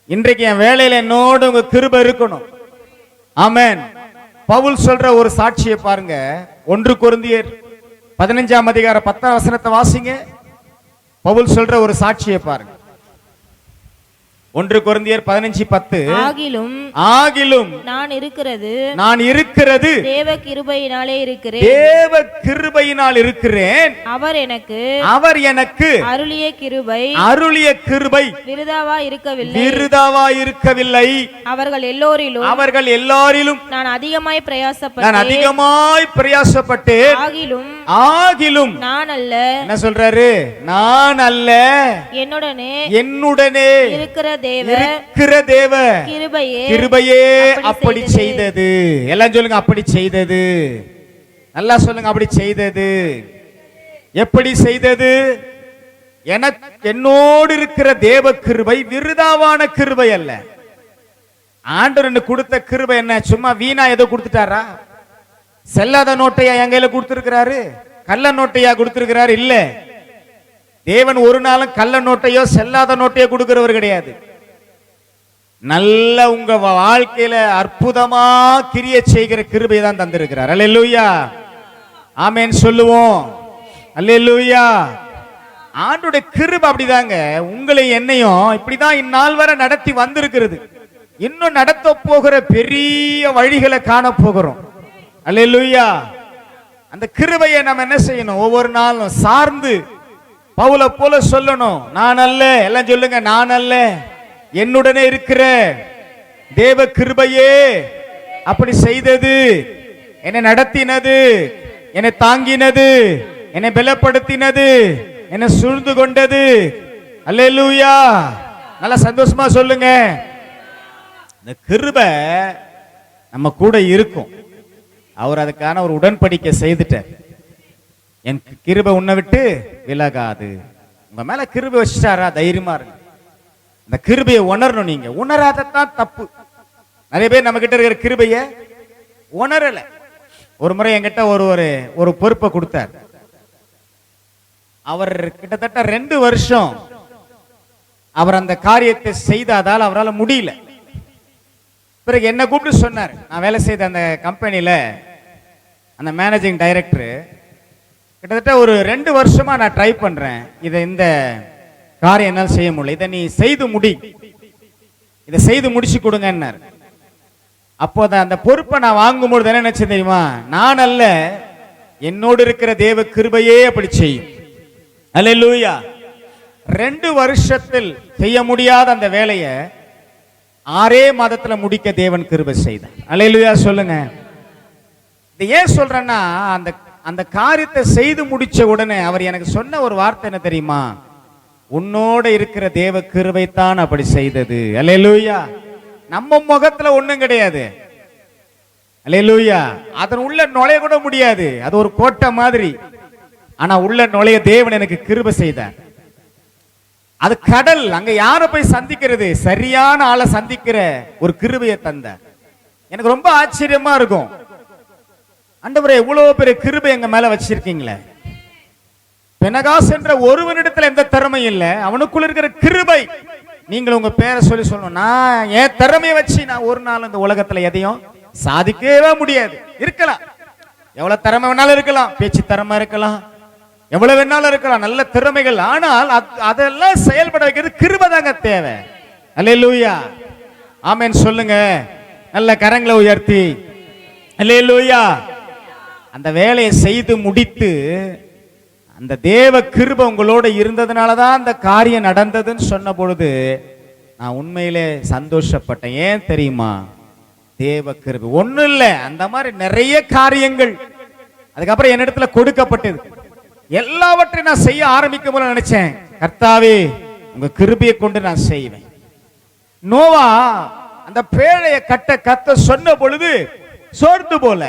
இன்றைக்கு என் வேலையில என்னோடு உங்க கிருபை இருக்கணும். ஆமென். பவுல் சொல்ற ஒரு சாட்சியை பாருங்க. 1 கொரிந்தியர் 15ஆம் அதிகாரம் 10ஆம் வசனத்தை வாசிங்க. பவுல் சொல்ற ஒரு சாட்சியை பாருங்க. 1 கொரிந்தியர் 15:10. ஆகிலும் நான் இருக்கிறது தேவ கிருபையினாலே இருக்கிறேன், தேவ கிருபையினால் இருக்கிறேன். அவர் எனக்கு அருளிய கிருபை விருதாவா இருக்கவில்லை. அவர்கள் எல்லோரிலும் நான் அதிகமாய் பிரயாசப்பட்டேன். ஆகிலும் நான் அல்ல, என்ன சொல்றாரு, நான் அல்ல, என்னுடனே இருக்கிற தேவ கிருபையே அப்படி செய்தது. எல்லாம் சொல்லுங்க, அப்படி செய்தது. நல்லா சொல்லுங்க, அப்படி செய்தது. எப்படி செய்தது? என்னோடு இருக்கிற தேவ கிருபை விருதாவான கிருபை அல்ல. ஆண்டவர் கொடுத்த கிருபை என்ன, சும்மா வீணா ஏதோ கொடுத்துட்டாரா? செல்லாத நோட்டையா என் கையில கொடுத்திருக்கிறாரு? கள்ள நோட்டையா கொடுத்திருக்கிறாரு? இல்ல. தேவன் ஒரு நாளும் கள்ள நோட்டையோ செல்லாத நோட்டையோ கொடுக்கிறவர் கிடையாது. நல்ல உங்க வாழ்க்கையில அற்புதமா கிரியை செய்கிற கிருபை தான் தந்திருக்கிறார். அல்லேலூயா, ஆமென் சொல்லுவோம். அல்லேலூயா. ஆண்டோட கிருபை அப்படிதாங்க உங்களை என்னையும் இப்படிதான் இந்நாள் வரை நடத்தி வந்திருக்கிறது. இன்னும் நடத்த போகிற பெரிய வழிகளை காண போகிறோம். அல்லேலூயா. அந்த கிருபையை நம்ம என்ன செய்யணும், ஒவ்வொரு நாளும் சார்ந்து பவுலை போல சொல்லணும். நான் அல்ல, எல்லாம் சொல்லுங்க, நான் அல்ல, என்னுடனே இருக்கிற தேவ கிருபையே அப்படி செய்தது, என்னை நடத்தினது, என்னை தாங்கினது, என்னை பலப்படுத்தினது, என்னை சூழ்ந்து கொண்டது. அல்லேலூயா. நல்லா சந்தோஷமா சொல்லுங்க. இந்த கிருபை நம்ம கூட இருக்கும். அவர் அதுக்கான ஒரு உடன்படிக்கை செய்துட்டார். என் கிருபை உன்னை விட்டு விலகாது. உங்க மேல கிருபை வச்சுட்டாரா, தைரியமா இருங்க. இந்த கிருபையை உணரணும். நீங்க உணராததான் தப்பு. நிறைய பேர் நம்ம கிட்ட இருக்கிற கிருபைய உணரல. ஒரு முறை என்கிட்ட ஒரு பொறுப்பை கொடுத்தார். அவர் கிட்டத்தட்ட 2 வருஷம் அவர் அந்த காரியத்தை செய்ததால் அவரால் முடியல. பிறகு என்ன கூப்பிட்டு சொன்னார். நான் வேலை செய்த அந்த கம்பெனியில அந்த மேனேஜிங் டைரக்டர், கிட்டத்தட்ட ஒரு 2 வருஷமா நான் ட்ரை பண்றேன், இந்த காரியம் என்னால் செய்ய முடியல, இதை நீ செய்து முடி, இதை செய்து முடிச்சு கொடுங்கன்னார். அப்போது அந்த பொறுப்பை நான் வாங்கும்பொழுது என்ன நினைச்சேன் தெரியுமா, நான் அல்ல, என்னோடு இருக்கிற தேவ கிருபையே அப்படி செய்யும். அல்லேலூயா. 2 வருஷத்தில் செய்ய முடியாத அந்த வேலையை 6 மாதத்துல முடிக்க தேவன் கிருபை செய்தார். அல்லேலூயா சொல்லுங்க. இது ஏன் சொல்றேன்னா, அந்த அந்த காரியத்தை செய்து முடிச்ச உடனே அவர் எனக்கு சொன்ன ஒரு வார்த்தை என்ன தெரியுமா? உன்னோட இருக்கிற தேவ கிருபை தான் அப்படி செய்தது. அல்லேலூயா. நம்ம முகத்துல ஒண்ணும் கிடையாது. அல்லேலூயா. அதன் உள்ள நுழைய கூட முடியாது. அது ஒரு கோட்டை மாதிரி. ஆனா உள்ள நுழைய தேவன் எனக்கு கிருபை செய்தார். அது கடல். அங்க யார போய் சந்திக்கிறது? சரியான ஆளை சந்திக்கிற ஒரு கிருபையை தந்தார். எனக்கு ரொம்ப ஆச்சரியமா இருக்கும். ஆண்டவரே, இவ்வளவு பெரிய கிருபை எங்க மேல வச்சிருக்கீங்களே. பெனகாஸ் என்ற ஒருவனிடத்துல எந்த திறமையும் இல்லை, அவனுக்குள்ள இருக்கிற கிருபை. நீங்கள் உங்க பேரை சொல்லி சொல்லணும். நான் என் திறமையை வச்சு நான் ஒரு நாள் இந்த உலகத்துல எதையும் சாதிக்கவே முடியாது. இருக்கலாம், எவ்வளவு திறமை வேணாலும் இருக்கலாம், பேச்சு திறமை இருக்கலாம், எவ்வளவு வேணாலும் இருக்கலாம், நல்ல திறமைகள். ஆனால் அதெல்லாம் செயல்பட வைக்கிறது கிருபை தாங்க தேவை. அல்லேலூயா. ஆமென் சொல்லுங்க. நல்ல கரங்களை உயர்த்தி அல்லேலூயா. அந்த வேலையை செய்து முடித்து அந்த தேவ கிருபை உங்களோட இருந்ததுனாலதான் அந்த காரியம் நடந்ததுன்னு சொன்ன பொழுது நான் உண்மையிலே சந்தோஷப்பட்டேன். ஏன் தெரியுமா? தேவ கிருபை. ஒண்ணும் இல்லை, அந்த மாதிரி நிறைய காரியங்கள் அதுக்கப்புறம் என்னிடத்துல கொடுக்கப்பட்டது. எல்லாவற்றையும் நான் செய்ய ஆரம்பிக்கும் போது நினைச்சேன், கர்த்தாவே உங்க கிருபையை கொண்டு நான் செய்வேன். நோவா அந்த பேழையை கத்த சொன்ன பொழுது சோர்ந்து போல,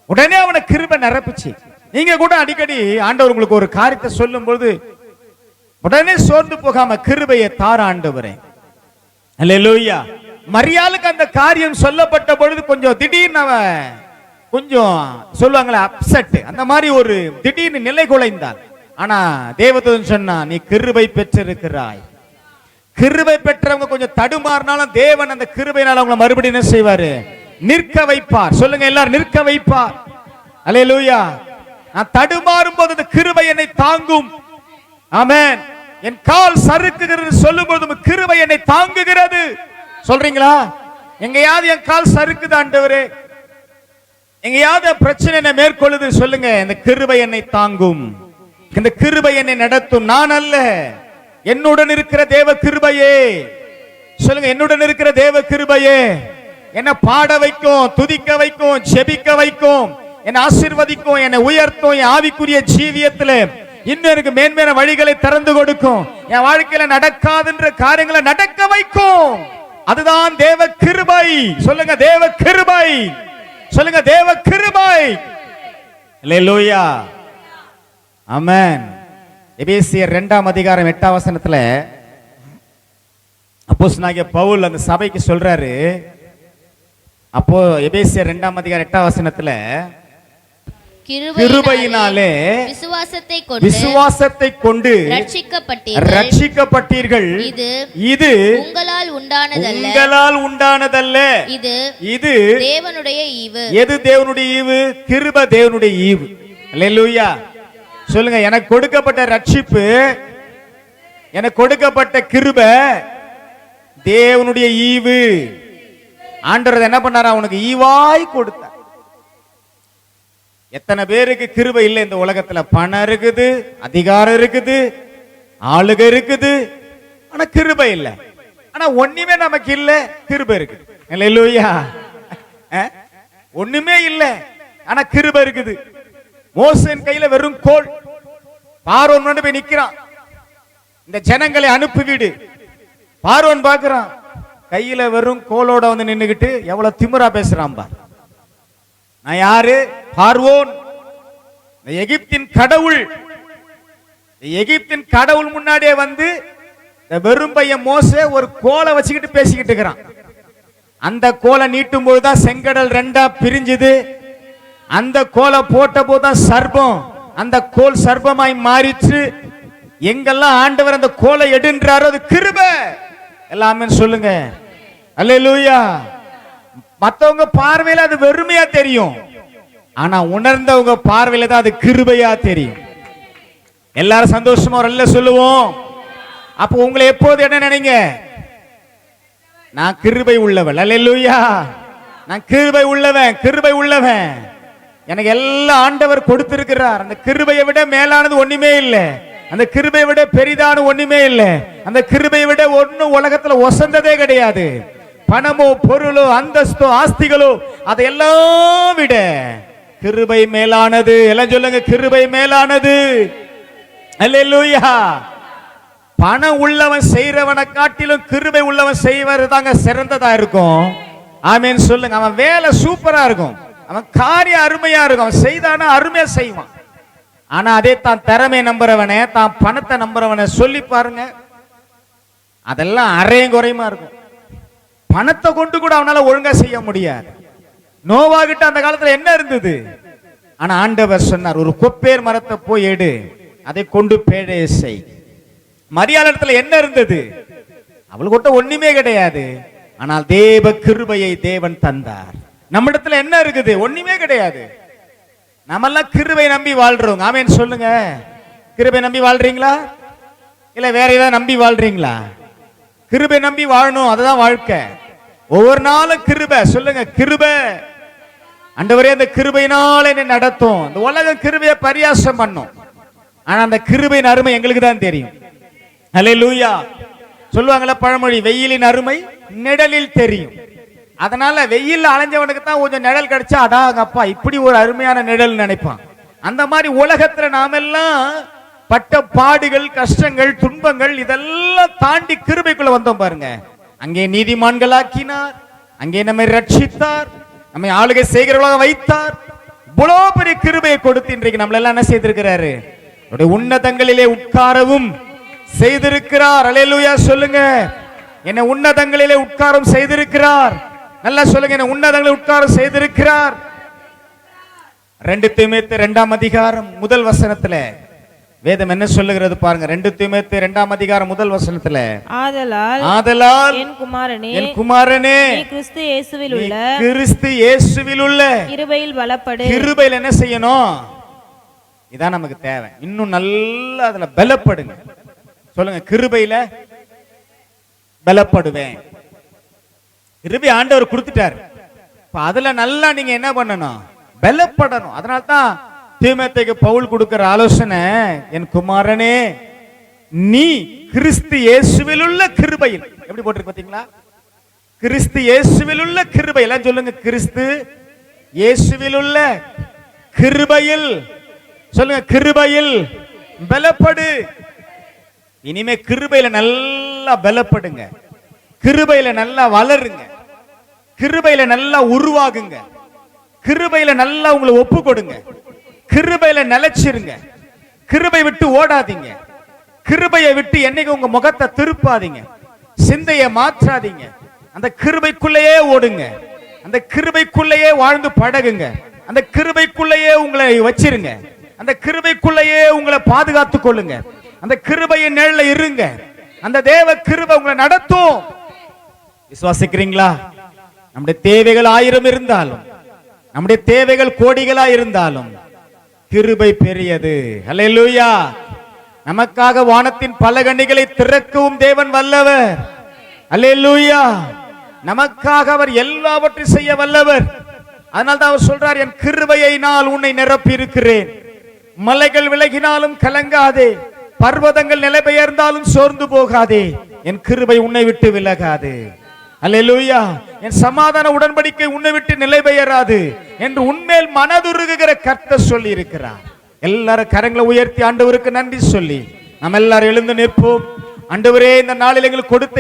உடனே அவனை கிருபை நிரப்பிச்சு. நீங்க கூட அடிக்கடி ஆண்டவர் உங்களுக்கு ஒரு காரியத்தை சொல்லும் பொழுது உடனே சோர்ந்து போகாம கிருபையை தார ஆண்டவரே. அல்லேலூயா. மரியாளுக்கு அந்த காரியம் சொல்லப்பட்ட பொழுது கொஞ்சம் திடீர்னு அவன் கொஞ்சம் சொல்லுவாங்களே அப்செட், அந்த மாதிரி ஒரு திடீர்னு நிலை குலைந்தாள். ஆனா தேவதூதன் சொன்னா, நீ கிருபை பெற்றிருக்கிறாய். கிருபை பெற்றவங்க கொஞ்சம் தடுமாறினாலும் தேவன் அந்த கிருபையினால அவங்களை மறுபடியும் என்ன செய்வாரு? நிற்க வைப்பார். சொல்லுங்க எல்லாரும், நிற்க வைப்பார். அல்லேலூயா. நான் தடுமாறும் போது அந்த கிருபை என்னை தாங்கும். ஆமென். என் கால் சறுக்குகிறது சொல்லும்போது கிருபை என்னை தாங்குகிறது. சொல்றீங்களா? எங்கயாவது என் கால் சறுக்குது ஆண்டவரே, எங்கயாவது பிரச்சனை என்னை மேற்கொள்ளுது, சொல்லுங்க, இந்த கிருபை என்னை தாங்கும், இந்த கிருபை என்னை நடத்தும். நான் அல்ல, என்னுடன் இருக்கிற தேவ கிருபையே. சொல்லுங்க, என்னுடன் இருக்கிற தேவ கிருபையே என்ன பாட வைக்கும், துதிக்க வைக்கும், ஜெபிக்க வைக்கும், என்னை ஆசீர்வதிக்கும், என்னை உயர்த்தும். என் ஆவிக்குரிய ஜீவியத்துல இன்னும் எனக்கு மேன்மேன வழிகளை திறந்து கொடுக்கும். என் வாழ்க்கையில நடக்காதுன்ற காரியங்களை நடக்க வைக்கும். அதுதான் தேவ கிருபை. சொல்லுங்க, தேவ கிருபை. சொல்லுங்க, தேவ கிருபை. அல்லேலூயா. ஆமென். எபேசியர் 2ஆம் அதிகாரம் 8ஆம் வசனத்துல அப்போஸ்தலனாகிய பவுல் அந்த சபைக்கு சொல்றாரு. அப்போ எபேசியர் 2ஆம் அதிகாரம் 8ஆம் வசனத்துல கிருபையினாலே விசுவாசத்தை கொண்டு ரட்சிக்கப்பட்டீர்கள். இது உங்களால் உண்டானதல்ல. இது தேவனுடைய ஈவு. எது தேவனுடைய ஈவு? கிருபை தேவனுடைய ஈவு. அல்லேலூயா. சொல்லுங்க, எனக்கு கொடுக்கப்பட்ட ரட்சிப்பு, எனக்கு கொடுக்கப்பட்ட கிருபை தேவனுடைய ஈவு. ஆண்டவர் என்ன பண்ணாரா? உனக்கு ஈவாய் கொடுத்தார். எத்தனை பேருக்கு கிருபை இல்லை இந்த உலகத்துல? பணம் இருக்குது, அதிகாரம் இருக்குது, ஆளுக இருக்குது, ஆனா கிருபை இல்லை. ஆனா ஒண்ணுமே நமக்கு இல்ல, கிருபை இருக்கு. அல்லேலூயா. ஒண்ணுமே இல்ல, ஆனா கிருபை இருக்குது. மோசேயின் கையில வெறும் கோல். பார்வோன் முன்னாடி போய் நிக்கிறான், இந்த ஜனங்களை அனுப்பிவிடு. பார்வோன் பாக்குறான், கையில வெறும் கோலோட வந்து நின்னுகிட்டு எவ்வளவு திமிரா பேசுறான் பார். நான் யாரு? பார்வோன், எகிப்தின் கடவுள். எகிப்தின் கடவுள் முன்னாடியே வந்து வெறும் பையன் மோசே ஒரு கோலை வச்சுக்கிட்டு பேசிக்கிட்டு இருக்கிறான். அந்த கோலை நீட்டும் போதுதான் செங்கடல் 2ஆ பிரிஞ்சுது. அந்த கோலை போட்ட போதுதான் சர்ப்பம், அந்த கோல் சர்ப்பமாய் மாறிச்சு. எங்கெல்லாம் ஆண்டவர் அந்த கோலை எடுன்றாரோ அது கிருபை. எல்லாமே சொல்லுங்க அல்லேலூயா. மத்தவங்க பார்வையில அது வெறுமையா தெரியும், ஆனா உணர்ந்தவங்க பார்வையில தான் அது கிருபையா தெரியும். எல்லாரும் சந்தோஷமா ஒரு அல்ல சொல்லுவோம். அப்போ உங்களை எப்போது என்ன நினைங்க? நான் கிருபை உள்ளவள். அல்லேலூயா. நான் கிருபை உள்ளவன், கிருபை உள்ளவன். எனக்கு எல்லாம் ஆண்டவர் கொடுத்திருக்கிறார். அந்த கிருபையை விட மேலானது ஒண்ணுமே இல்லை. அந்த கிருபை விட பெரிதான ஒண்ணுமே இல்லை. அந்த கிருபை விட ஒண்ணும் உலகத்துல ஒசந்ததே கிடையாது. பணமோ பொருளோ அந்தஸ்தோ ஆஸ்திகளோ அதையெல்லாம் விட கிருபை மேலானது. எல்லாம் சொல்லுங்க, கிருபை மேலானது. அல்லேலூயா. பணம் உள்ளவன் செய்யறவனை காட்டிலும் கிருபை உள்ளவன் செய்வது தாங்க சிறந்ததா இருக்கும். ஆமேன் சொல்லுங்க. அவன் வேலை சூப்பரா இருக்கும், அவன் காரியம் அருமையா இருக்கும், அவன் செய்தானா அருமையா செய்வான். ஆனா அதே தான் திறமை நம்புறவனே, தான் பணத்தை நம்புறவனை சொல்லி பாருங்க, அதெல்லாம் அரையும் குறையுமா இருக்கும். பணத்தை கொண்டு கூட அவனால ஒழுங்கா செய்ய முடியாது. நோவா கிட்ட அந்த காலத்துல என்ன இருந்தது? ஆனா ஆண்டவர் சொன்னார், ஒரு கொப்பேர் மரத்தை போய் எடு, அதை கொண்டு பேழை செய். மரியாள் இடத்துல என்ன இருந்தது? அவளுக்கு ஒண்ணுமே கிடையாது. ஆனால் தேவ கிருபையை தேவன் தந்தார். நம்ம இடத்துல என்ன இருக்குது? ஒண்ணுமே கிடையாது. நம்மெல்லாம் கிருபை நம்பி வாழ்றோம். ஆமேன் சொல்லுங்க. கிருபை நம்பி வாழ்றீங்களா இல்ல வேற ஏதாவது நம்பி வாழ்றீங்களா? கிருபை நம்பி வாழணும், அதுதான் வாழ்க்கை. ஒவ்வொரு நாளும் கிருபை சொல்லுங்க, கிருபை. ஆண்டவரே அந்த கிருபையினால என்னை நடத்தும். இந்த உலகம் கிருபையை பரியாசம் பண்ணும், ஆனா அந்த கிருபையின் அருமை எங்களுக்கு தான் தெரியும். அல்லேலூயா. சொல்லுவாங்கல்ல பழமொழி, வெயிலின் அருமை நிழலில் தெரியும். அதனால வெயில் அலைஞ்சவனுக்கு தான் கொஞ்சம் நிழல் கிடைச்சா, அடாங்க அப்பா இப்படி ஒரு அருமையான நிழல் நினைப்பான். அந்த மாதிரி உலகத்துல நாமெல்லாம் பட்ட பாடுகள், கஷ்டங்கள், துன்பங்கள் இதெல்லாம் தாண்டி கிருபைக்குள்ள வந்தோம் பாருங்க. அங்கே நீதிமான்களாக்கினார், அங்கே நம்மை ரட்சித்தார், நம்மை ஆளுகை செய்கிறவர்களாக வைத்தார். இவ்வளவு பெரிய கிருபையை கொடுத்து இன்றைக்கு நம்மள எல்லாம் என்ன செய்திருக்கிறாரு? உன்னதங்களிலே உட்காரவும் செய்திருக்கிறார். அல்லேலூயா சொல்லுங்க. என்னை உன்னதங்களிலே உட்காரம் செய்திருக்கிறார். நல்லா சொல்லுங்க, என்னை உன்னதங்களில் உட்காரம் செய்திருக்கிறார். 2 தீமோத்தேயு 2ஆம் அதிகாரம் முதல் வசனத்துல வேதம் என்ன சொல்லுகிறது பாருங்க. 2 தீமோத்தேயு 2ஆம் அதிகாரம் முதல் வசனத்துல, ஆதலால் என் குமாரனே நீ கிறிஸ்து இயேசுவில் உள்ள கிருபையில் பலப்படு. கிருபையில் என்ன செய்யணும்? இதான் நமக்கு தேவை. இன்னும் நல்லா அதுல பலப்படுங்க. சொல்லுங்க, கிருபையில பலப்படுவேன். கிருபை ஆண்டவர் கொடுத்துட்டார். அதுல நல்லா நீங்க என்ன பண்ணணும்? பலப்படணும். அதனால தான் தீமோத்தேயுக்கு பவுல் கொடுக்கிற ஆலோசனை, என் குமாரனே நீ கிறிஸ்து இயேசுவில் உள்ள கிருபையில். எப்படி போட்டிருக்கு பாத்தீங்களா? கிறிஸ்து இயேசுவில் உள்ள கிருபை. எல்லாம் சொல்லுங்க, கிறிஸ்து இயேசுவில் உள்ள கிருபையில். சொல்லுங்க, கிருபையில் பலப்படு. இனிமே கிருபையில நல்லா பலப்படுங்க, கிருபையில நல்லா வளருங்க, கிருபையில நல்லா உருவாகுங்க, கிருபையில நல்லா உங்களை ஒப்பு கொடுங்க, கிருபையில நிலைச்சிருங்க, கிருபை விட்டு ஓடாதீங்க, கிருபையை விட்டு என்னைக்கு உங்க முகத்தை திருப்பாதீங்க, சிந்தையை மாற்றாதீங்க. அந்த கிருபைக்குள்ளேயே ஓடுங்க, அந்த கிருபைக்குள்ளேயே வாழ்ந்து பழகுங்க, அந்த கிருபைக்குள்ளேயே உங்களை வச்சிருங்க, அந்த கிருபைக்குள்ளேயே உங்களை பாதுகாத்துக் கொள்ளுங்க, அந்த கிருபையின் நிழல்ல இருங்க. அந்த தேவ கிருபை உங்களை நடத்தும். விசுவாசிக்கிறீங்களா? நம்முடைய தேவைகள் 1000 இருந்தாலும், நம்முடைய தேவைகள் கோடிகளா இருந்தாலும், கிருபை பெரியது. அல்லேலூயா. நமக்காக வானத்தின் பலகணிகளை திறக்கவும் தேவன் வல்லவர். அல்லேலூயா. நமக்காக அவர் எல்லாவற்றையும் செய்ய வல்லவர். அதனால்தான் அவர் சொல்றார், என் கிருபையை நான் உன்னை நிரப்பி இருக்கிறேன். மலைகள் விலகினாலும் கலங்காதே, பர்வதங்கள் நிலை பெயர்ந்தாலும் சோர்ந்து போகாதே, என் கிருபை உன்னை விட்டு விலகாது. அல்லேலூயா. என் சமாதான உடன்படிக்கை உன்னை விட்டு நிலை பெயராது என்று உன்மேல் மனதுருகுகிற கர்த்தர் சொல்லி இருக்கிறார். எல்லாரும் கரங்களை உயர்த்தி ஆண்டவருக்கு நன்றி சொல்லி நம்ம எல்லாரும் எழுந்து நிற்போம். ஆண்டவரே, இந்த நாளில் எங்களுக்கு கொடுத்த